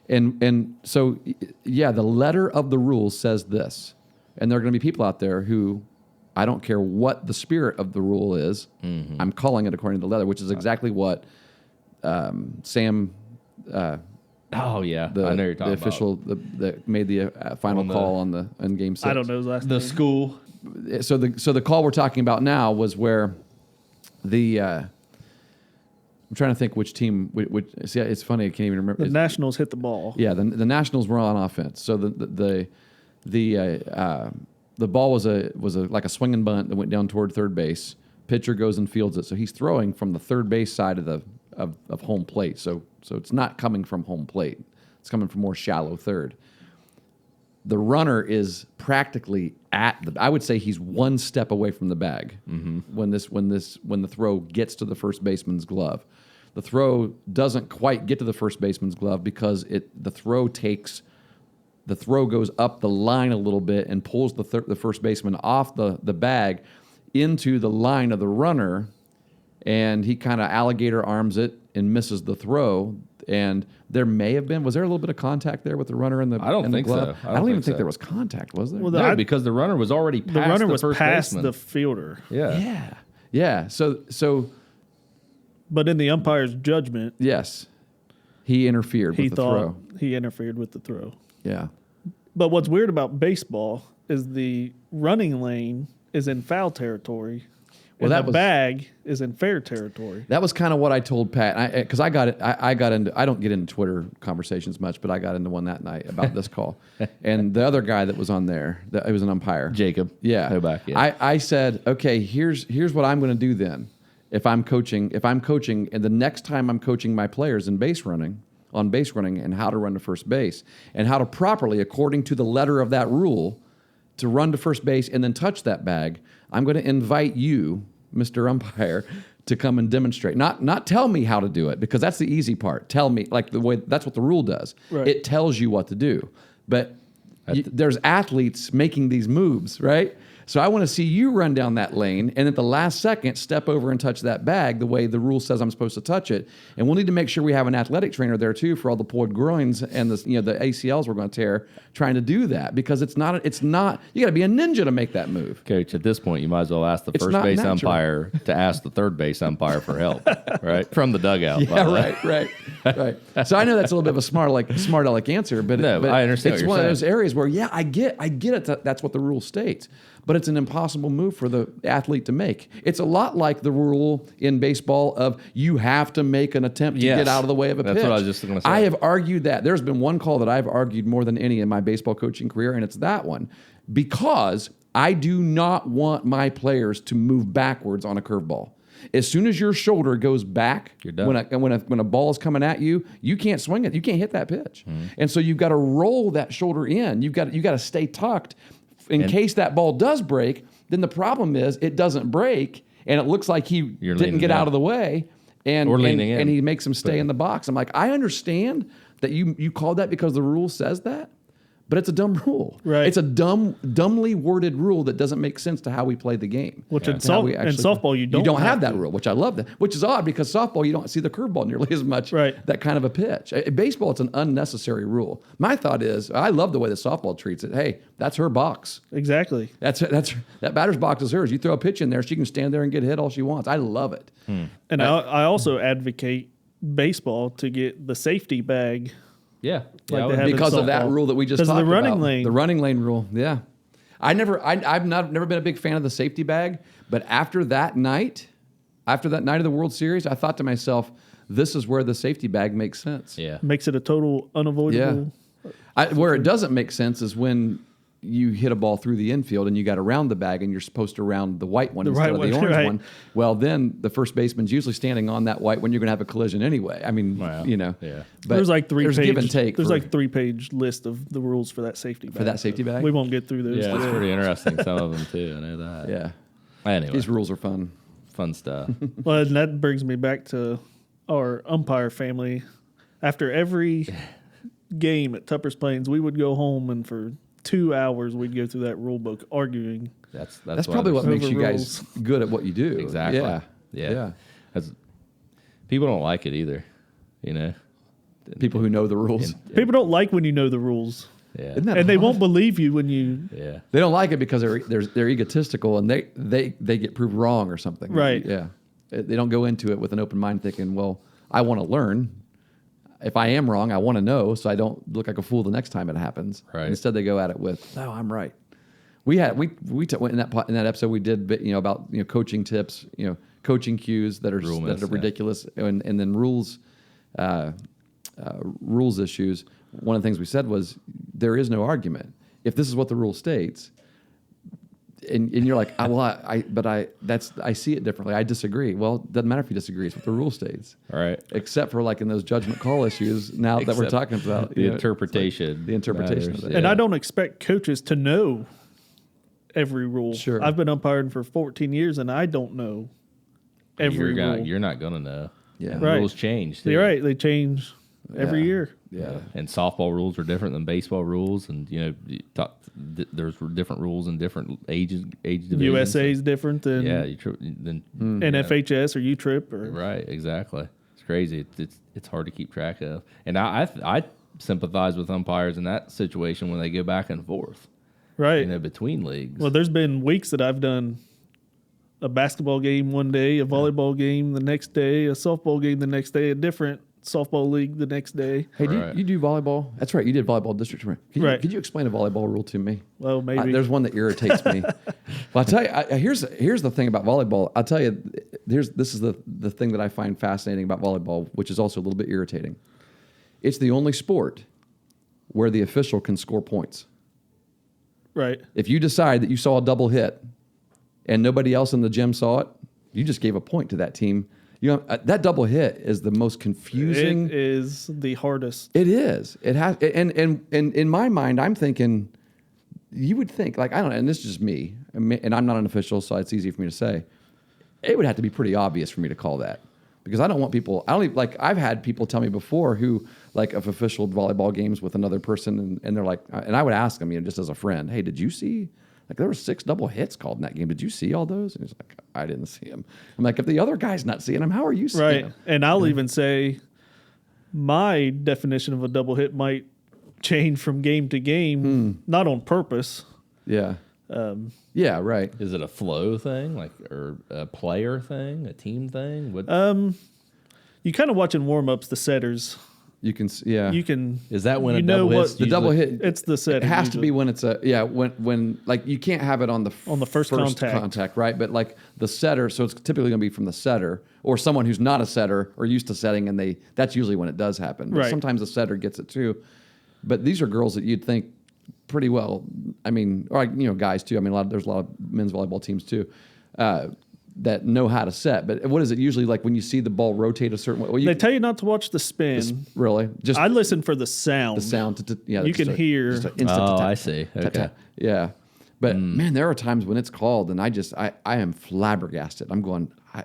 And so, the letter of the rule says this. And there are going to be people out there who, I don't care what the spirit of the rule is, I'm calling it according to the letter, which is exactly what Sam... I know you're talking the official that made the final call on Game 6. I don't know his last name. The school. So the call we're talking about now was where the... I'm trying to think which team. See, it's funny. I can't even remember. The Nationals hit the ball. Yeah, the Nationals were on offense. So the ball was like a swinging bunt that went down toward third base. Pitcher goes and fields it. So he's throwing from the third base side of home plate. So it's not coming from home plate. It's coming from more shallow third. The runner is practically I would say he's one step away from the bag when the throw gets to the first baseman's glove. The throw doesn't quite get to the first baseman's glove because the throw takes the throw goes up the line a little bit and pulls the first baseman off the bag into the line of the runner, and he kind of alligator arms it and misses the throw. And there may have been, was there a little bit of contact there with the runner in the I don't think glove? so. I don't even think there was contact, was there? Well, No, because the runner was already past the runner was first past baseman. the fielder. Yeah. Yeah. So But in the umpire's judgment, yes, he interfered he with the thought throw. he interfered with the throw. Yeah. But what's weird about baseball is the running lane is in foul territory. Well, and that the was- bag is in fair territory. That was kind of what I told Pat, because I got it. I got into. I don't get into Twitter conversations much, but I got into one that night about this call, and the other guy that was on there, it was an umpire, Jacob. Yeah, Hoback, yeah. I said, okay, here's what I'm going to do then. If I'm coaching, and the next time I'm coaching my players on base running, and how to run to first base, and how to properly, according to the letter of that rule, to run to first base and then touch that bag, I'm going to invite you, Mr. Umpire, to come and demonstrate. Not tell me how to do it, because that's the easy part. Tell me, like the way, that's what the rule does. Right. It tells you what to do. But there's athletes making these moves, right? So I want to see you run down that lane and at the last second step over and touch that bag the way the rule says I'm supposed to touch it. And we'll need to make sure we have an athletic trainer there too for all the pulled groins and the ACLs we're going to tear trying to do that, because it's not you got to be a ninja to make that move. Coach, at this point, you might as well ask the It's first not base natural. umpire to ask the third base umpire for help, right? From the dugout. by Yeah, the way. right. So I know that's a little bit of a smart aleck answer, but No, but I understand It's what you're one of those saying. areas where I get it. That's what the rule states, but it's an impossible move for the athlete to make. It's a lot like the rule in baseball of you have to make an attempt to Yes. get out of the way of a pitch. That's what I was just gonna say. I have argued that. There's been one call that I've argued more than any in my baseball coaching career, and it's that one, because I do not want my players to move backwards on a curveball. As soon as your shoulder goes back, You're done. when a ball is coming at you, you can't swing it. You can't hit that pitch. Mm-hmm. And so you've got to roll that shoulder in. You've got to stay tucked in case that ball does break. Then the problem is it doesn't break, and it looks like he You're didn't leaning get down. out of the way, and Or leaning in. and he makes him stay in the box. I'm like, I understand that you called that because the rule says that, but it's a dumb rule. Right. It's a dumbly worded rule that doesn't make sense to how we play the game. Which Yeah. in, To how we in actually- softball, you don't have that to. rule, which I love that. Which is odd because softball you don't see the curveball nearly as much. Right. That kind of a pitch. In baseball, it's an unnecessary rule. My thought is, I love the way the softball treats it. Hey, that's her box. Exactly. That batter's box is hers. You throw a pitch in there, she can stand there and get hit all she wants. I love it. And I also advocate baseball to get the safety bag. Yeah. Like I they would- have in Because of that softball. rule that we just Because of talked the running about. lane. The running lane rule, yeah. I've never been a big fan of the safety bag, but after that night of the World Series, I thought to myself, this is where the safety bag makes sense. yeah. Makes it a total unavoidable. Where it doesn't make sense is when you hit a ball through the infield and you got around the bag and you're supposed to round the white one The instead right of the one, orange right. one. Well, then the first baseman's usually standing on that white one. You're going to have a collision anyway. I mean, Wow. Yeah. But There's like there's give and take. There's for- like 3-page list of the rules for that safety bag. that safety bag? We won't get through those. Yeah, it's today. pretty interesting, some of them, too. I know that. yeah. Anyway, These rules are fun. fun stuff. Well, and that brings me back to our umpire family. After every game at Tupper's Plains, we would go home and for 2 hours we'd go through that rule book arguing. That's Probably what makes you Overrules. guys good at what you do. Exactly. Yeah. Yeah. That's- people don't like it either, you know? People who know the rules. People don't like when you know the rules, Yeah. Isn't that and they odd? won't believe you when you. Yeah. They don't like it because they're egotistical and they get proved wrong or something. Right. Yeah. They don't go into it with an open mind thinking, well, I want to learn. If I am wrong, I want to know so I don't look like a fool the next time it happens. Right. Instead, they go at it with, no, I'm right. We in that episode we did about coaching tips, coaching cues that are Rule myths, yeah. ridiculous, and then rules issues. One of the things we said was there is no argument. If this is what the rule states, and you're like, I see it differently. I disagree. Well, it doesn't matter if you disagree. It's what the rule states. All right. Except for like in those judgment call issues now that we're Except talking about the it's interpretation like the interpretation matters. of it. And Yeah. I don't expect coaches to know every rule. Sure. I've been umpiring for 14 years, and I don't know every rule. You're not going to know. Yeah. And Right. Rules change. too. You're right. They change every year. Yeah. And softball rules are different than baseball rules, and there's different rules in different age divisions. USA is different than than NFHS or UTRIP or right. Exactly. It's crazy. It's hard to keep track of, and I sympathize with umpires in that situation when they go back and forth, right? Between leagues. Well, there's been weeks that I've done a basketball game one day, a volleyball game the next day, a softball game the next day, a different softball league the next day. Hey, you do volleyball? That's right. You did volleyball district. Could you explain a volleyball rule to me? Well, maybe. There's one that irritates me. Well, I'll tell you, here's the thing about volleyball. I'll tell you, this is the thing that I find fascinating about volleyball, which is also a little bit irritating. It's the only sport where the official can score points. Right. If you decide that you saw a double hit and nobody else in the gym saw it, you just gave a point to that team. That double hit is the most confusing. It is the hardest. It is. It has, and in my mind, I'm thinking, you would think, like, I don't know, and this is just me, and I'm not an official, so it's easy for me to say. It would have to be pretty obvious for me to call that, because I don't want people. I've had people tell me before who have officialed volleyball games with another person, and they're like, and I would ask them, just as a friend, hey, did you see? There were 6 double hits called in that game. Did you see all those? And he's like, I didn't see them. I'm like, if the other guy's not seeing them, how are you seeing them? And I'll even say my definition of a double hit might change from game to game, not on purpose. Yeah. Yeah, right. Is it a flow thing, or a player thing, a team thing? What? You kind of watch in warm-ups the setters. You can, yeah. You can. Is that when a double hit? The double hit. It's the setter. It has to be when it's when you can't have it on the first contact, right? But the setter, so it's typically going to be from the setter or someone who's not a setter or used to setting, and that's usually when it does happen. But sometimes the setter gets it too. But these are girls that you'd think pretty well. I mean, or guys too. I mean, there's a lot of men's volleyball teams too. That know how to set, but what is it usually like when you see the ball rotate a certain way? Well, they tell you not to watch the spin. Really? I listen for the sound. The sound. You can hear. I see. Okay. Yeah. But man, there are times when it's called and I am flabbergasted. I'm going, I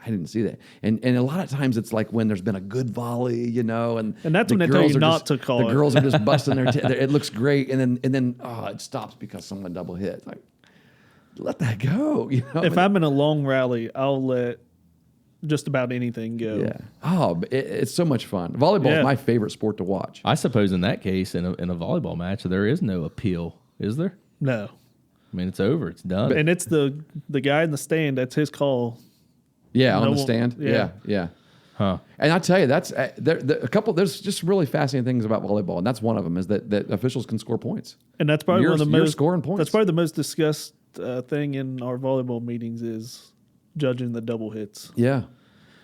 didn't see that. And a lot of times it's like when there's been a good volley, and that's when they tell you not to call it. The girls are just busting their it looks great, and then it stops because someone double hit. Let that go. If I'm in a long rally, I'll let just about anything go. Yeah. Oh, it's so much fun. Volleyball is my favorite sport to watch. I suppose in that case, in a volleyball match, there is no appeal, is there? No. I mean, it's over. It's done. And it's the guy in the stand. That's his call. Yeah, on the stand. Yeah. Huh. And I tell you, that's there's just really fascinating things about volleyball, and that's one of them is that officials can score points. And that's probably one of the most scoring points. That's probably the most discussed thing in our volleyball meetings is judging the double hits. Yeah.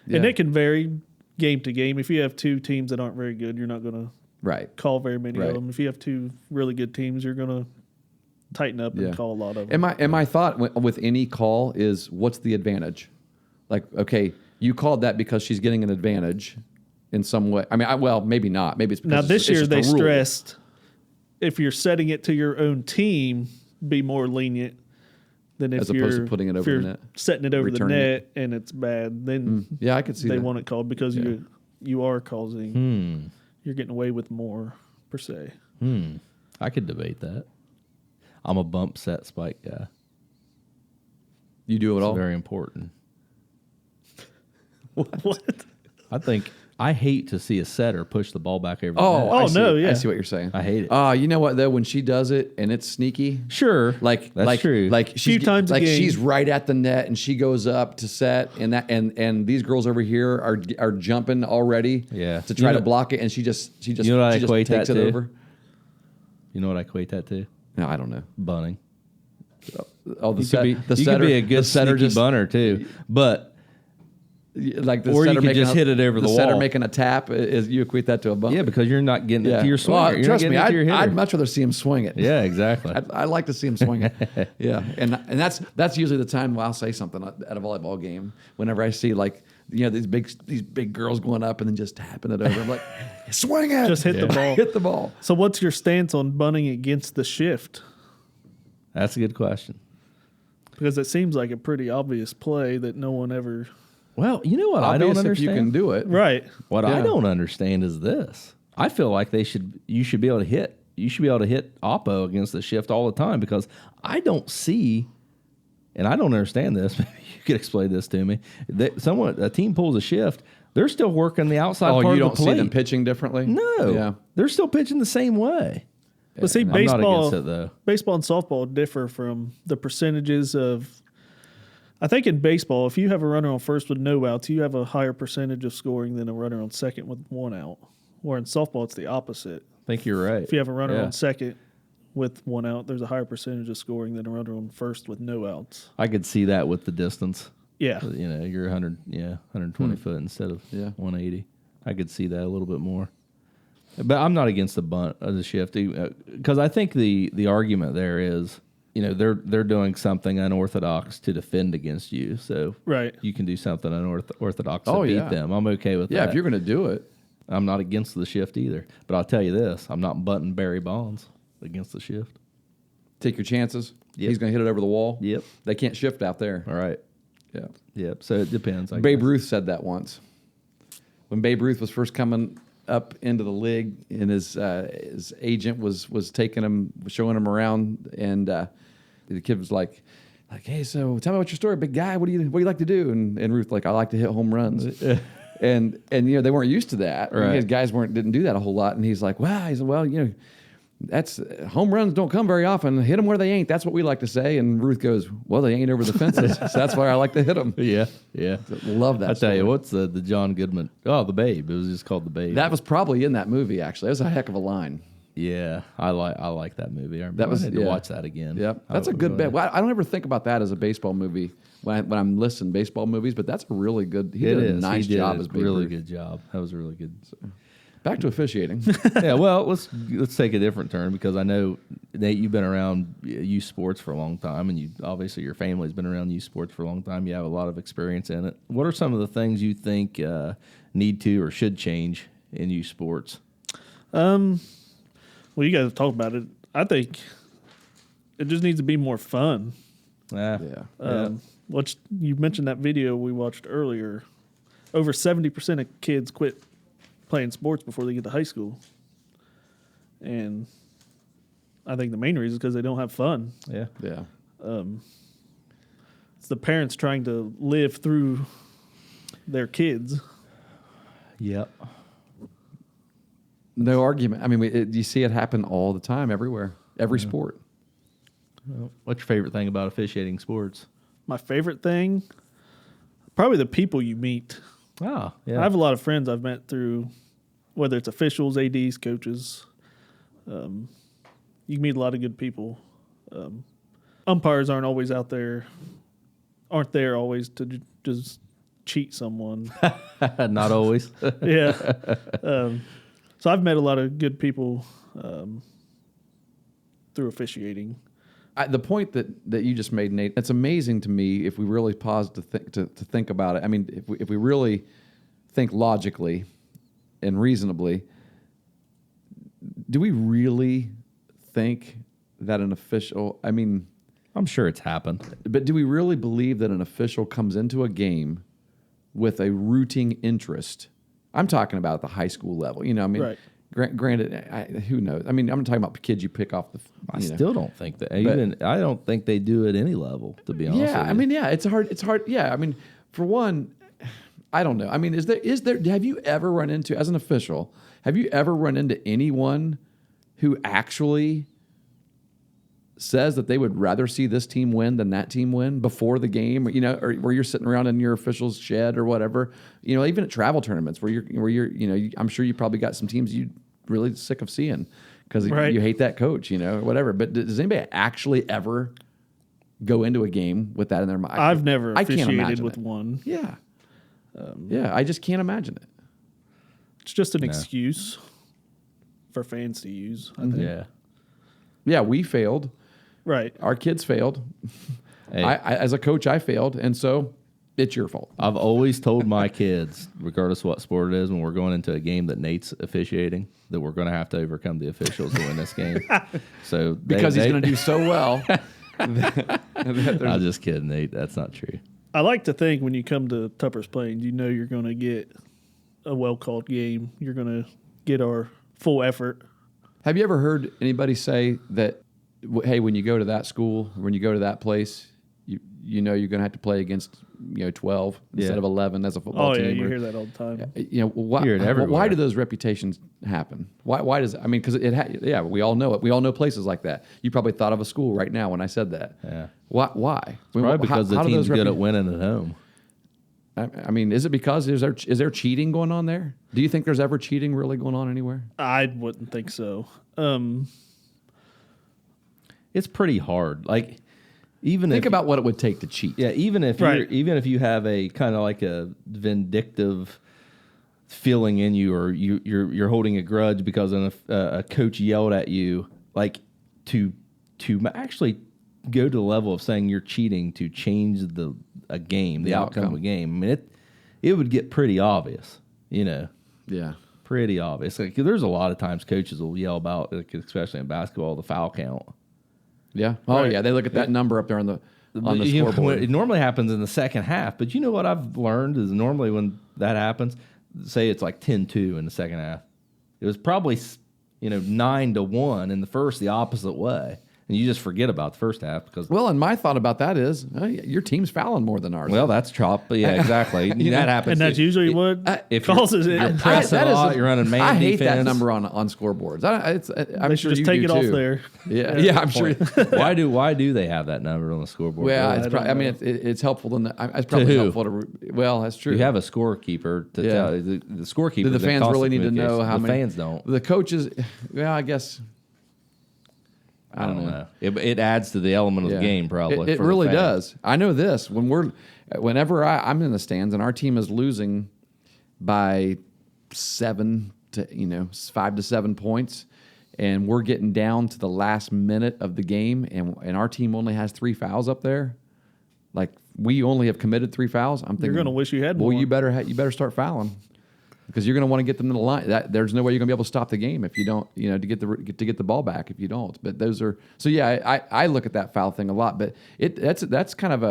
And it can vary game to game. If you have 2 teams that aren't very good, you're not going to call very many of them. If you have 2 really good teams, you're going to tighten up and call a lot of them. And my thought with any call is, what's the advantage? Okay, you called that because she's getting an advantage in some way. I mean, maybe not. Maybe it's because now this year they stressed if you're setting it to your own team, be more lenient. Than if as opposed to putting it over the net, setting it over the net and it's bad, then I could see they that. want it called because you are causing you're getting away with more per se. I could debate that. I'm a bump set spike guy. You do it all. Very important. What? I hate to see a setter push the ball back over the net. I see what you're saying. I hate it. You know what though? When she does it and it's sneaky, sure, that's true. She's she's right at the net and she goes up to set, and these girls over here are jumping already, to try to block it, and she just takes it over. You know what I equate that to? No, I don't know. Bunning. Oh, the setter. You could be a good setter sneaky bunner too, but. Like the or setter you could just hit it over the wall. The setter making a tap, you equate that to a bump? Yeah, because you're not getting it to your swinger. Well, you're trust me, I'd much rather see him swing it. Yeah, exactly. I like to see him swing it. Yeah, and that's usually the time where I'll say something at a volleyball game. Whenever I see these big girls going up and then just tapping it over, I'm like, swing it, just hit the ball, hit the ball. So, what's your stance on bunting against the shift? That's a good question. Because it seems like a pretty obvious play that no one ever. Well, you know what I don't Obvious understand? if you can do it. Right. What I Yeah. don't understand is this. I feel like you should be able to hit oppo against the shift all the time, because I don't see, and I don't understand this. Maybe you could explain this to me. A team pulls a shift, they're still working the outside part you of don't the plate. see them pitching differently? No. Yeah. They're still pitching the same way. But see, I'm not baseball, against it, though. baseball and softball differ from the percentages of. I think in baseball, if you have a runner on first with no outs, you have a higher percentage of scoring than a runner on second with 1 out. Or in softball, it's the opposite. I think you're right. If you have a runner Yeah. on second with 1 out, there's a higher percentage of scoring than a runner on first with no outs. I could see that with the distance. Yeah. You know, you're 120 foot instead of 180. I could see that a little bit more. But I'm not against the bunt of the shift, because I think the argument there is, you know, they're doing something unorthodox to defend against you, so Right. you can do something unorthodox to Oh, beat yeah. them. I'm okay with Yeah, that. if you're going to do it. I'm not against the shift either. But I'll tell you this: I'm not bunting Barry Bonds against the shift. Take your chances. Yep. He's going to hit it over the wall. Yep. They can't shift out there. All right. Yeah. Yep. So it depends. I Babe guess. Ruth said that once. When Babe Ruth was first coming up into the league, and his agent was taking him, showing him around, and the kid was like, hey, so tell me about your story, big guy. What do you like to do? And Ruth like, I like to hit home runs. and you know, they weren't used to that. Right. His guys didn't do that a whole lot. And he's like, well, you know, that's home runs don't come very often. Hit them where they ain't. That's what we like to say. And Ruth goes, well, they ain't over the fences. So that's why I like to hit them. Yeah. Yeah. Love that. I tell you, story. what's the John Goodman? Oh, the Babe. It was just called the Babe. That was probably in that movie. Actually, that was a heck of a line. Yeah, I like that movie. I need to watch that again. Yep, that's a good bet. Well, I don't ever think about that as a baseball movie when I'm listening to baseball movies, but that's a really good. He did a nice job as Babe really Ruth. good job. That was really good. Back to officiating. Yeah, well, let's take a different turn, because I know, Nate, you've been around youth sports for a long time, and you obviously your family's been around youth sports for a long time. You have a lot of experience in it. What are some of the things you think need to or should change in youth sports? Well, you guys have talked about it. I think it just needs to be more fun. Yeah. Which you mentioned that video we watched earlier. Over 70% of kids quit playing sports before they get to high school. And I think the main reason is because they don't have fun. Yeah. Yeah. It's the parents trying to live through their kids. Yep. No argument. I mean, you see it happen all the time, everywhere, every sport. Well, what's your favorite thing about officiating sports? My favorite thing, probably the people you meet. Oh, yeah. I have a lot of friends I've met through, whether it's officials, ADs, coaches. You can meet a lot of good people. Umpires aren't there always to just cheat someone. Not always. Yeah. So I've met a lot of good people through officiating. The point that you just made, Nate, it's amazing to me if we really pause to think about it. I mean, if we really think logically and reasonably, do we really think that an official? I mean, I'm sure it's happened. but do we really believe that an official comes into a game with a rooting interest? I'm talking about at the high school level. You know, I mean, Right. Granted, who knows? I mean, I'm talking about kids you pick off the. I still don't think that. I don't think they do at any level, to be honest. Yeah, with you. I mean, yeah, it's hard. Yeah, I mean, for one, I don't know. I mean, is there? Have you ever run into, as an official, have you ever run into anyone who actually says that they would rather see this team win than that team win before the game? You know, or where you're sitting around in your official's shed or whatever. You know, even at travel tournaments where you're, you know, I'm sure you probably got some teams you really sick of seeing because Right. you hate that coach, you know, or whatever. But does anybody actually ever go into a game with that in their mind? I've never I can't officiated imagine with it. one. Yeah. Yeah, I just can't imagine it. It's just an excuse for fans to use, I think. Yeah. Yeah, we failed. Right. Our kids failed. Hey. I as a coach, I failed, and so it's your fault. I've always told my kids, regardless of what sport it is, when we're going into a game that Nate's officiating, that we're going to have to overcome the officials to win this game. So Because he's going to do so well. I'm just kidding, Nate. That's not true. I like to think when you come to Tupper's Plains, you know you're going to get a well-called game. You're going to get our full effort. Have you ever heard anybody say that, hey, when you go to that school, when you go to that place, you know you're going to have to play against 12 instead of 11 as a football team? Oh, yeah, you hear that all the time. Why do those reputations happen? Why does I mean, because we all know it. We all know places like that. You probably thought of a school right now when I said that. Yeah. Why? Probably because the team's good at winning at home. I mean, is it because is there cheating going on there? Do you think there's ever cheating really going on anywhere? I wouldn't think so. It's pretty hard. Like, think about what it would take to cheat. Yeah, even if you have a kind of like a vindictive feeling in you, or you're holding a grudge because a coach yelled at you, like to actually go to the level of saying you're cheating to change the outcome of a game. I mean, it would get pretty obvious, Yeah. Pretty obvious. Like, there's a lot of times coaches will yell about, like, especially in basketball, the foul count. Yeah. Oh, yeah. They look at that number up there on the scoreboard. It normally happens in the second half, but you know what I've learned is normally when that happens, say it's like 10-2 in the second half, it was probably 9-1 in the first, the opposite way. And you just forget about the first half because. Well, and my thought about that is your team's fouling more than ours. Well, that's chop. Yeah, exactly. That happens. And that's usually what if causes it. You're pressing a lot, you're running man I hate defense. that number on scoreboards. I'm sure just you take do it too. off there. Yeah, I'm sure. Why do they have that number on the scoreboard? Well, it's helpful. It's probably helpful to. Well, that's true. You have a scorekeeper to tell the scorekeeper. Do the fans really need to know how many? The fans don't. The coaches. Well, I guess. I don't know. It adds to the element of the game, probably. It really does. I know this. Whenever I'm in the stands and our team is losing by 5 to 7 points, and we're getting down to the last minute of the game, and our team only has 3 fouls up there, like we only have committed 3 fouls. I'm thinking you're going to wish you had more. Well, you better start fouling. Because you're going to want to get them to the line. There's no way you're going to be able to stop the game if you don't, to get the ball back if you don't. But those are so. Yeah, I look at that foul thing a lot. But that's kind of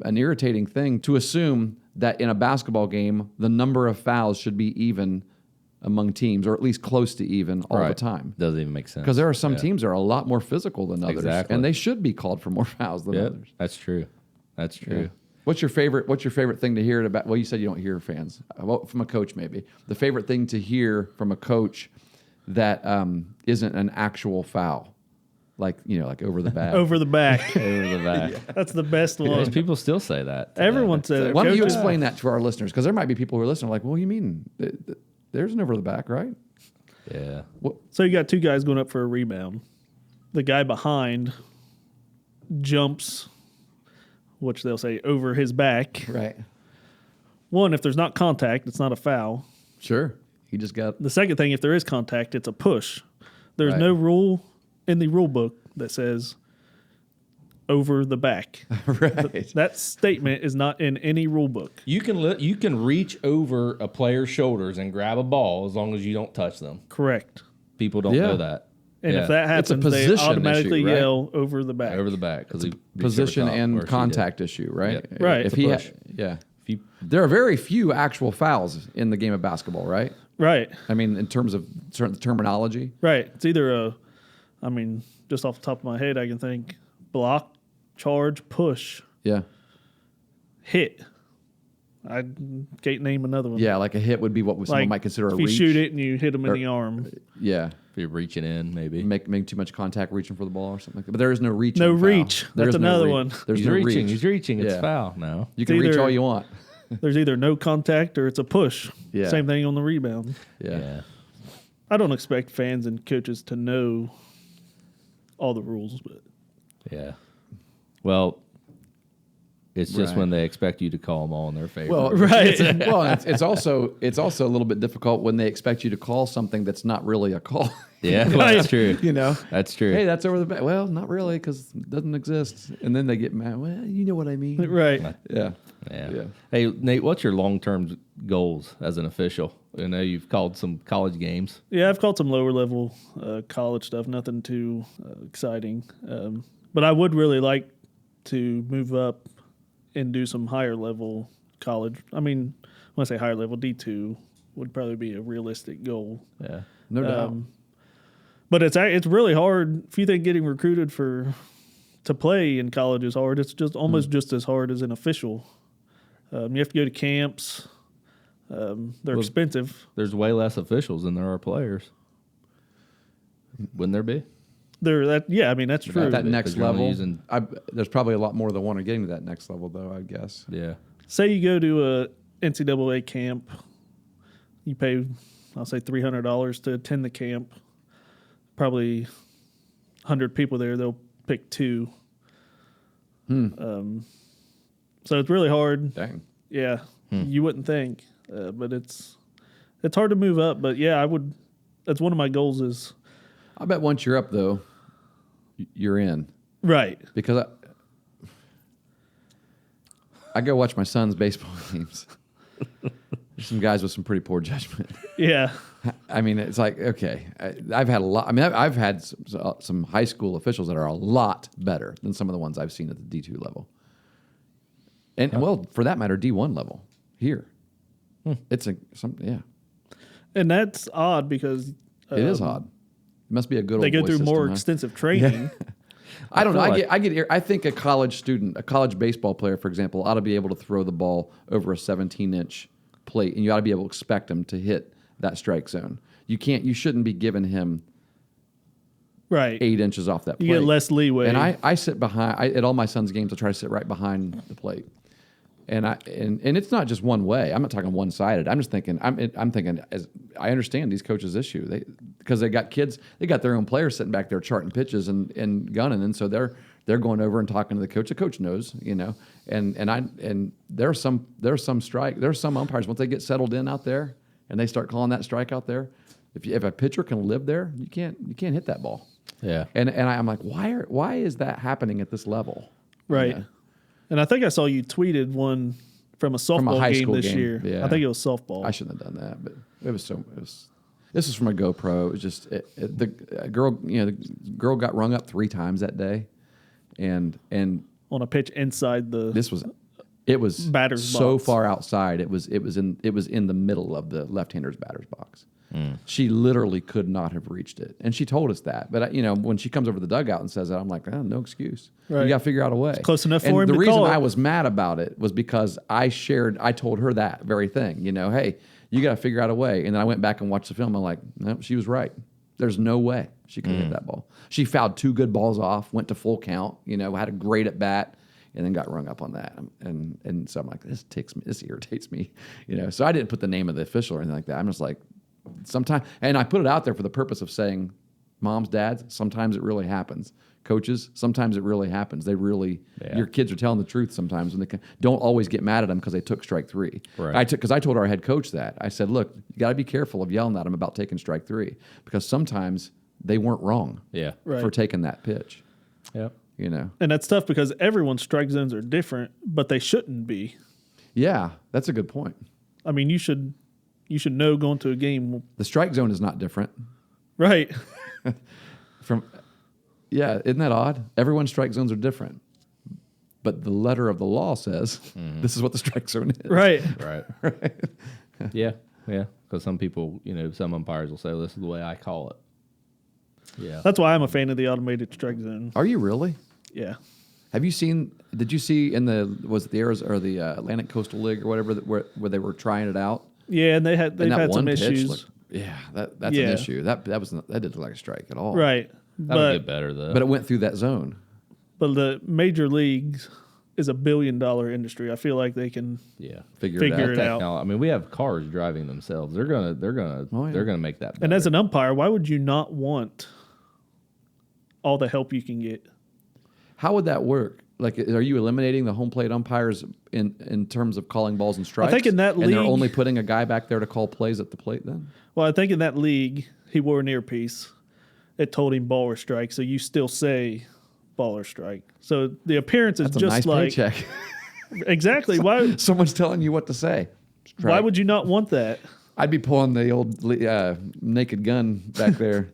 an irritating thing to assume that in a basketball game the number of fouls should be even among teams, or at least close to even all the time. Doesn't even make sense. Because there are some teams that are a lot more physical than others, and they should be called for more fouls than others. That's true. That's true. Yeah. What's your favorite thing to hear about? Well, you said you don't hear fans. Well, from a coach, maybe the favorite thing to hear from a coach that isn't an actual foul, like over the back. Over the back. Over the back. Yeah. That's the best one. People still say that. Everyone says it. Why don't you explain that to our listeners? Because there might be people who are listening like, well, you mean there's an over the back, right? Yeah. So you got 2 guys going up for a rebound. The guy behind jumps, which they'll say over his back. Right. One, if there's not contact, it's not a foul. Sure. He just got. The second thing, if there is contact, it's a push. There's no rule in the rule book that says over the back. Right. That statement is not in any rule book. You can reach over a player's shoulders and grab a ball as long as you don't touch them. Correct. People don't know that. And if that happens, they automatically yell over the back. Over the back. It's a position and contact issue, right? Yeah. Right. There are very few actual fouls in the game of basketball, right? Right. I mean, in terms of certain terminology. Right. It's either just off the top of my head, I can think block, charge, push. Yeah. Hit. I can't name another one. Yeah, like a hit would be what someone might consider a reach. If you shoot it and you hit them in the arm. Yeah. If you're reaching in, maybe. Make too much contact reaching for the ball or something like that. But there is no reaching. No reach. That's another one. There's no reach. He's reaching. It's foul. No. You can reach all you want. There's either no contact or it's a push. Yeah. Same thing on the rebound. Yeah. I don't expect fans and coaches to know all the rules, but. Yeah. Well, it's just when they expect you to call them all in their favor. Well, right. It's also a little bit difficult when they expect you to call something that's not really a call. Yeah, well, that's true. That's true. Hey, that's over the back. Well, not really, because it doesn't exist. And then they get mad. Well, you know what I mean, right? Yeah. Hey, Nate, what's your long-term goals as an official? I know you've called some college games. Yeah, I've called some lower-level college stuff. Nothing too exciting, but I would really like to move up and do some higher level college. I mean, when I say higher level, D2 would probably be a realistic goal. Yeah. No doubt. But it's really hard. If you think getting recruited to play in college is hard, it's just almost just as hard as an official. You have to go to camps. They're expensive. There's way less officials than there are players. Wouldn't there be? I mean, that's true. At that next level, there's probably a lot more that want to get into that next level, though, I guess. Yeah. Say you go to a NCAA camp, you pay, I'll say $300 to attend the camp. Probably 100 people there, they'll pick 2. So it's really hard. Dang. Yeah, you wouldn't think, but it's hard to move up. But yeah, that's one of my goals is. I bet once you're up, though, you're in. Right. Because I go watch my son's baseball games. There's some guys with some pretty poor judgment. Yeah. I mean, it's like, okay, I've had a lot. I mean, I've had some high school officials that are a lot better than some of the ones I've seen at the D2 level. And, well, for that matter, D1 level here. It's yeah. And that's odd because. It is odd. It must be a good old They go boy through system, more huh? extensive training. I don't know. like- I think a college baseball player, for example, ought to be able to throw the ball over a 17-inch plate, and you ought to be able to expect him to hit that strike zone. You shouldn't be giving him Right. 8 inches off that plate. You get less leeway. And I sit behind at all my son's games. I try to sit right behind the plate, and it's not just one way. I'm not talking one-sided. I'm just thinking. I'm thinking as I understand these coaches' issue. Because they got kids, they got their own players sitting back there charting pitches and gunning, and so they're going over and talking to the coach. The coach knows, and there's some umpires once they get settled in out there and they start calling that strike out there. If a pitcher can live there, you can't hit that ball. Yeah. And I'm like, why is that happening at this level? Right. Yeah. And I think I saw you tweeted one from a softball high game school this game, year. yeah. I think it was softball. I shouldn't have done that, but this is from a GoPro. It was just the girl got rung up 3 times that day, and on a pitch inside the. It was batter's so box. far outside. It was in the middle of the left-hander's batter's box. She literally could not have reached it, and she told us that. But when she comes over the dugout and says that, I'm like, no excuse. Right. You got to figure out a way. Close enough for and him the to reason call it. I was mad about it was because I told her that very thing. Hey, you got to figure out a way. And then I went back and watched the film. I'm like, no, she was right. There's no way she could hit that ball. She fouled 2 good balls off, went to full count. Had a great at bat. And then got rung up on that, and so I'm like, this irritates me, So I didn't put the name of the official or anything like that. I'm just like, sometimes, and I put it out there for the purpose of saying, moms, dads, sometimes it really happens. Coaches, sometimes it really happens. They really, your kids are telling the truth sometimes, and don't always get mad at them because they took strike 3. Right. Because I told our head coach that. I said, look, you got to be careful of yelling at them about taking strike 3 because sometimes they weren't wrong. Yeah. Right. For taking that pitch. Yep. And that's tough because everyone's strike zones are different, but they shouldn't be. Yeah, that's a good point. I mean, you should know going to a game. The strike zone is not different. Right. Isn't that odd? Everyone's strike zones are different. But the letter of the law says this is what the strike zone is. Right. Right. Yeah. Yeah. Because some people, some umpires will say, well, this is the way I call it. Yeah. That's why I'm a fan of the automated strike zone. Are you really? Yeah. Did you see in the Arizona or the Atlantic Coastal League or whatever where they were trying it out? Yeah, and they've had some pitch issues. That's an issue. That didn't look like a strike at all. Right. That'll get better, though. But it went through that zone. But the major leagues is $1 billion industry. I feel like they can Figure it out. I mean, we have cars driving themselves. They're gonna make that better. And as an umpire, why would you not want all the help you can get? How would that work? Like, are you eliminating the home plate umpires in terms of calling balls and strikes? I think in that and they're league- only putting a guy back there to call plays at the plate then? Well, I think in that league, he wore an earpiece. It told him ball or strike, so you still say ball or strike. So the appearance is That's a just nice like paycheck. exactly. Why? Someone's telling you what to say. Why would you not want that? I'd be pulling the old naked gun back there.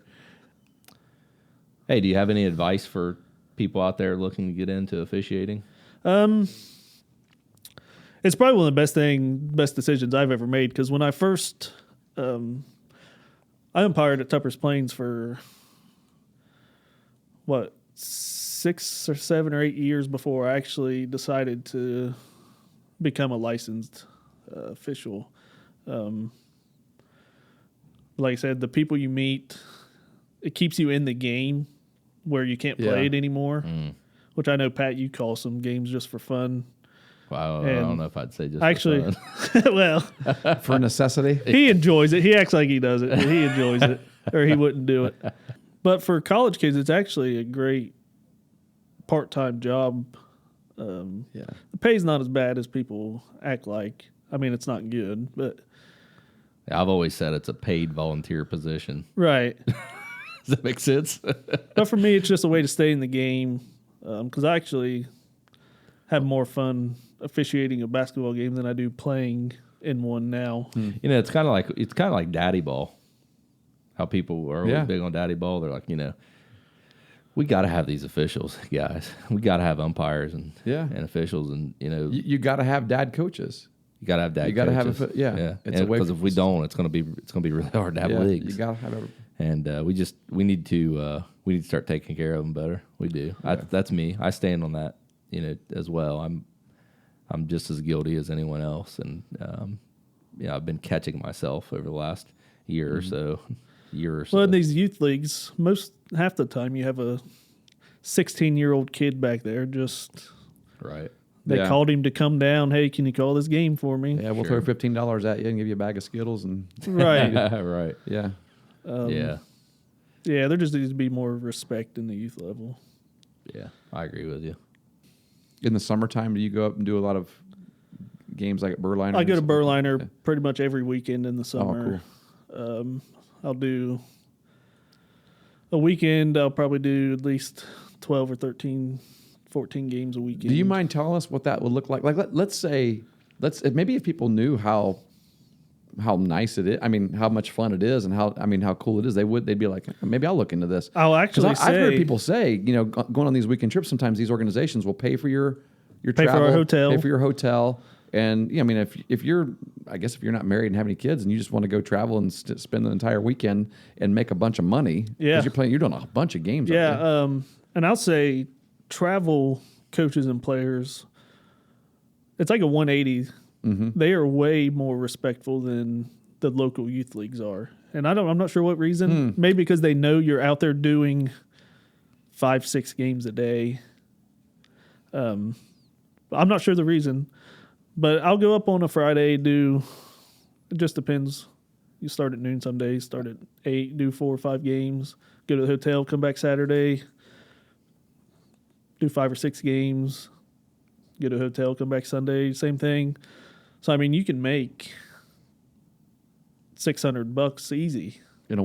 Hey, do you have any advice for people out there looking to get into officiating? It's probably one of the best decisions I've ever made, because when I first I umpired at Tupper's Plains for 6 or 7 or 8 years before I actually decided to become a licensed official. Like I said, the people you meet, it keeps you in the game where you can't play it anymore. Which I know, Pat, you call some games just for fun. Well, I don't know if I'd say just actually, for fun. well, For necessity. he enjoys it. He acts like he does it, but he enjoys it, or he wouldn't do it. But for college kids, it's actually a great part-time job. The pay's not as bad as people act like. I mean, it's not good, but I've always said it's a paid volunteer position. right. Does that make sense? But for me, it's just a way to stay in the game, because I actually have more fun officiating a basketball game than I do playing in one now. You know, it's kind of like daddy ball. How people are always big on daddy ball. They're like, you know, we got to have these officials, guys. We got to have umpires and officials, and you know, You got to have dad coaches. you got to have dad. You got to have coaches. yeah. It's a way because if we don't, it's gonna be really hard to have leagues. You got to have And we need to start taking care of them better. We do. That's me. I stand on that, you know, as well. I'm just as guilty as anyone else, and I've been catching myself over the last year or so. Well, in these youth leagues, half the time you have a 16-year-old kid back there. Just right. They called him to come down. Hey, can you call this game for me? Yeah, we'll throw $15 at you and give you a bag of Skittles and right, right. Yeah. Yeah, there just needs to be more respect in the youth level. Yeah, I agree with you. In the summertime, do you go up and do a lot of games like at Berliner? I go to Berliner pretty much every weekend in the summer. Oh, cool. I'll do a weekend. I'll probably do at least 12 or 13, 14 games a weekend. Do you mind telling us what that would look like? Like, let's say, maybe if people knew how nice it is, I mean, how much fun it is, and how cool it is, they'd be like, maybe I'll look into this. I'll actually I've heard people say, you know, going on these weekend trips, sometimes these organizations will pay for your travel, for our hotel, pay for your hotel. And I mean, if you're not married and have any kids, and you just want to go travel and spend the entire weekend and make a bunch of money, because you're doing a bunch of games. Yeah, and I'll say travel coaches and players, it's like a 180. Mm-hmm. They are way more respectful than the local youth leagues are, and I'm not sure what reason. Maybe because they know you're out there doing 5-6 games a day. I'm not sure the reason. But I'll go up on a Friday, it just depends. You start at noon some days, start at 8, do 4 or 5 games, go to the hotel, come back Saturday, do 5 or 6 games, go to a hotel, come back Sunday, same thing. So, I mean, you can make $600 easy. In a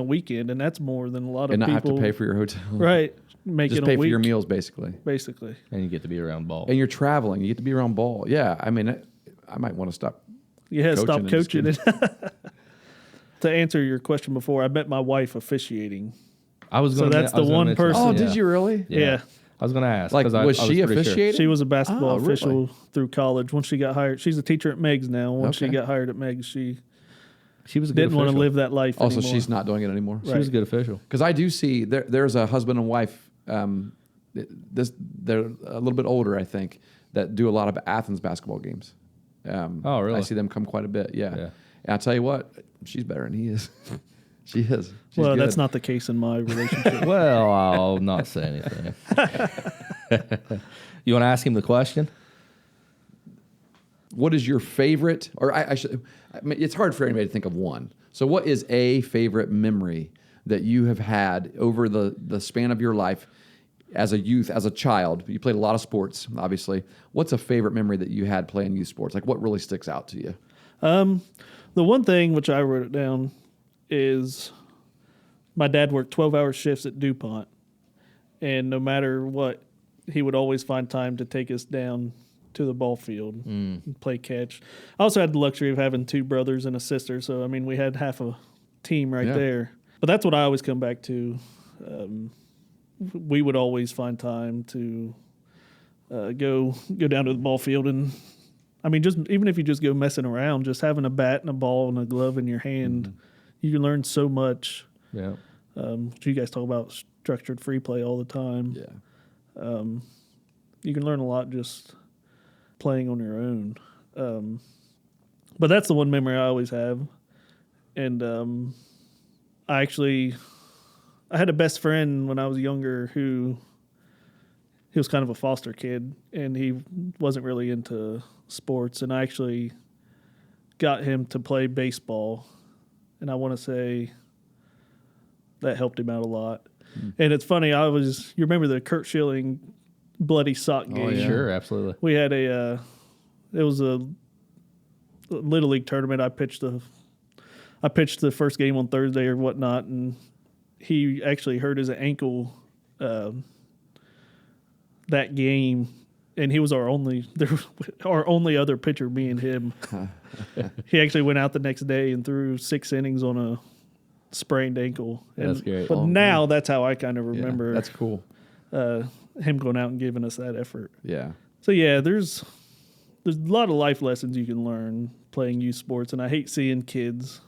weekend. And that's more than a lot of people. And not have to pay for your hotel. Right. Just pay for your meals, basically. And you get to be around ball. And you're traveling. You get to be around ball. Yeah, I mean, I might want to stop. Yeah, stop coaching it. To answer your question before, I met my wife officiating. That's the one person. Oh, did you really? Yeah. I was going to ask. Like, was she officiating? She was a basketball official through college. Once she got hired, she's a teacher at Meg's now. Once she got hired at Meg's, she was a good didn't want to live that life anymore. So she's not doing it anymore? Right. She was a good official. Because I do see there's a husband and wife, they're a little bit older, I think, that do a lot of Athens basketball games. Oh, really? I see them come quite a bit, yeah. And I'll tell you what, she's better than he is. She is. She's good. That's not the case in my relationship. Well, I'll not say anything. You want to ask him the question? What is your favorite, or it's hard for anybody to think of one. So what is a favorite memory that you have had over the span of your life as a youth, as a child? You played a lot of sports, obviously. What's a favorite memory that you had playing youth sports? Like, what really sticks out to you? The one thing, which I wrote it down, is my dad worked 12-hour shifts at DuPont, and no matter what, he would always find time to take us down to the ball field and play catch. I also had the luxury of having 2 brothers and a sister, so I mean we had half a team right there. But that's what I always come back to. We would always find time to go down to the ball field and I mean, just even if you just go messing around, just having a bat and a ball and a glove in your hand, you can learn so much. Yeah. You guys talk about structured free play all the time. Yeah. You can learn a lot just playing on your own. But that's the one memory I always have. And I had a best friend when I was younger who he was kind of a foster kid, and he wasn't really into sports. And I actually got him to play baseball, and I want to say that helped him out a lot. And it's funny, you remember the Kurt Schilling bloody sock game? Oh, yeah. Sure, absolutely. We had it was a Little League tournament. I pitched the first game on Thursday or whatnot, and he actually hurt his ankle that game, and he was our only other pitcher, me and him. He actually went out the next day and threw 6 innings on a sprained ankle. That's great. But now that's how I kind of remember. Yeah, that's cool. Him going out and giving us that effort. Yeah. So yeah, there's a lot of life lessons you can learn playing youth sports, and I hate seeing kids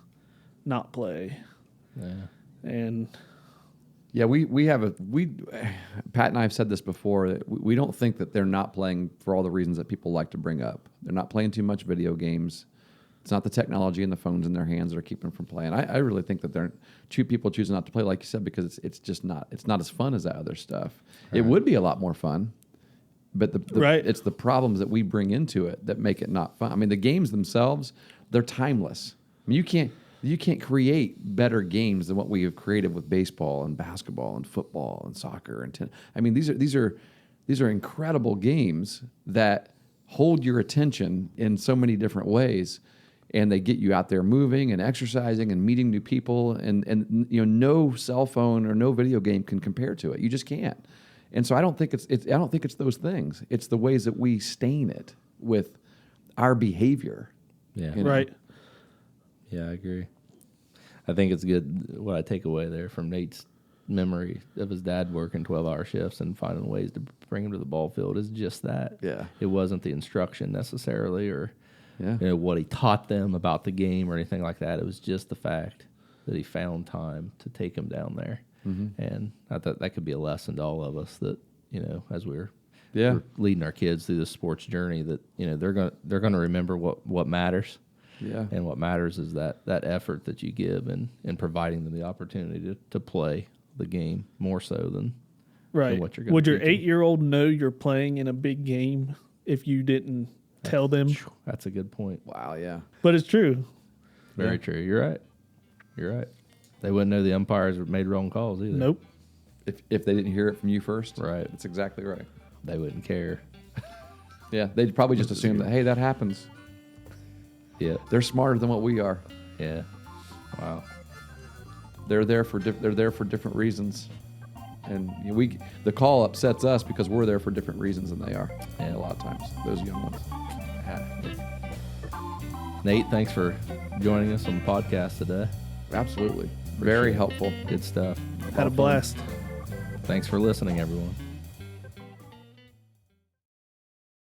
not play. Yeah. And yeah, Pat and I have said this before, that we don't think that they're not playing for all the reasons that people like to bring up. They're not playing too much video games. It's not the technology and the phones in their hands that are keeping them from playing. I really think that people choosing not to play, like you said, because it's just not as fun as that other stuff. Right. It would be a lot more fun, but it's the problems that we bring into it that make it not fun. I mean, the games themselves, they're timeless. I mean, you can't create better games than what we have created with baseball and basketball and football and soccer and tennis. I mean, these are incredible games that hold your attention in so many different ways. And they get you out there moving and exercising and meeting new people, and no cell phone or no video game can compare to it. You just can't. And so I don't think it's those things. It's the ways that we stain it with our behavior. Yeah. Right. Yeah, I agree. I think it's good what I take away there from Nate's memory of his dad working 12-hour shifts and finding ways to bring him to the ball field is just that. Yeah. It wasn't the instruction necessarily or yeah. What he taught them about the game or anything like that. It was just the fact that he found time to take them down there. Mm-hmm. And I thought that could be a lesson to all of us that, as we're leading our kids through this sports journey, that, they're going to remember what matters. Yeah. And what matters is that effort that you give and providing them the opportunity to play the game more so than what you're going to Would your 8-year-old know you're playing in a big game if you didn't tell them? That's a good point. Wow, yeah. But it's true. Very true. You're right. They wouldn't know the umpires made wrong calls either. Nope. If they didn't hear it from you first. Right. That's exactly right. They wouldn't care. Yeah, they'd probably just assume that, hey, that happens. Yeah. They're smarter than what we are. Yeah. Wow. They're there for different reasons. And the call upsets us because we're there for different reasons than they are. Yeah. A lot of times, those young ones. Nate, thanks for joining us on the podcast today. Absolutely. Very helpful. Good stuff. Had a blast. Thanks for listening, everyone.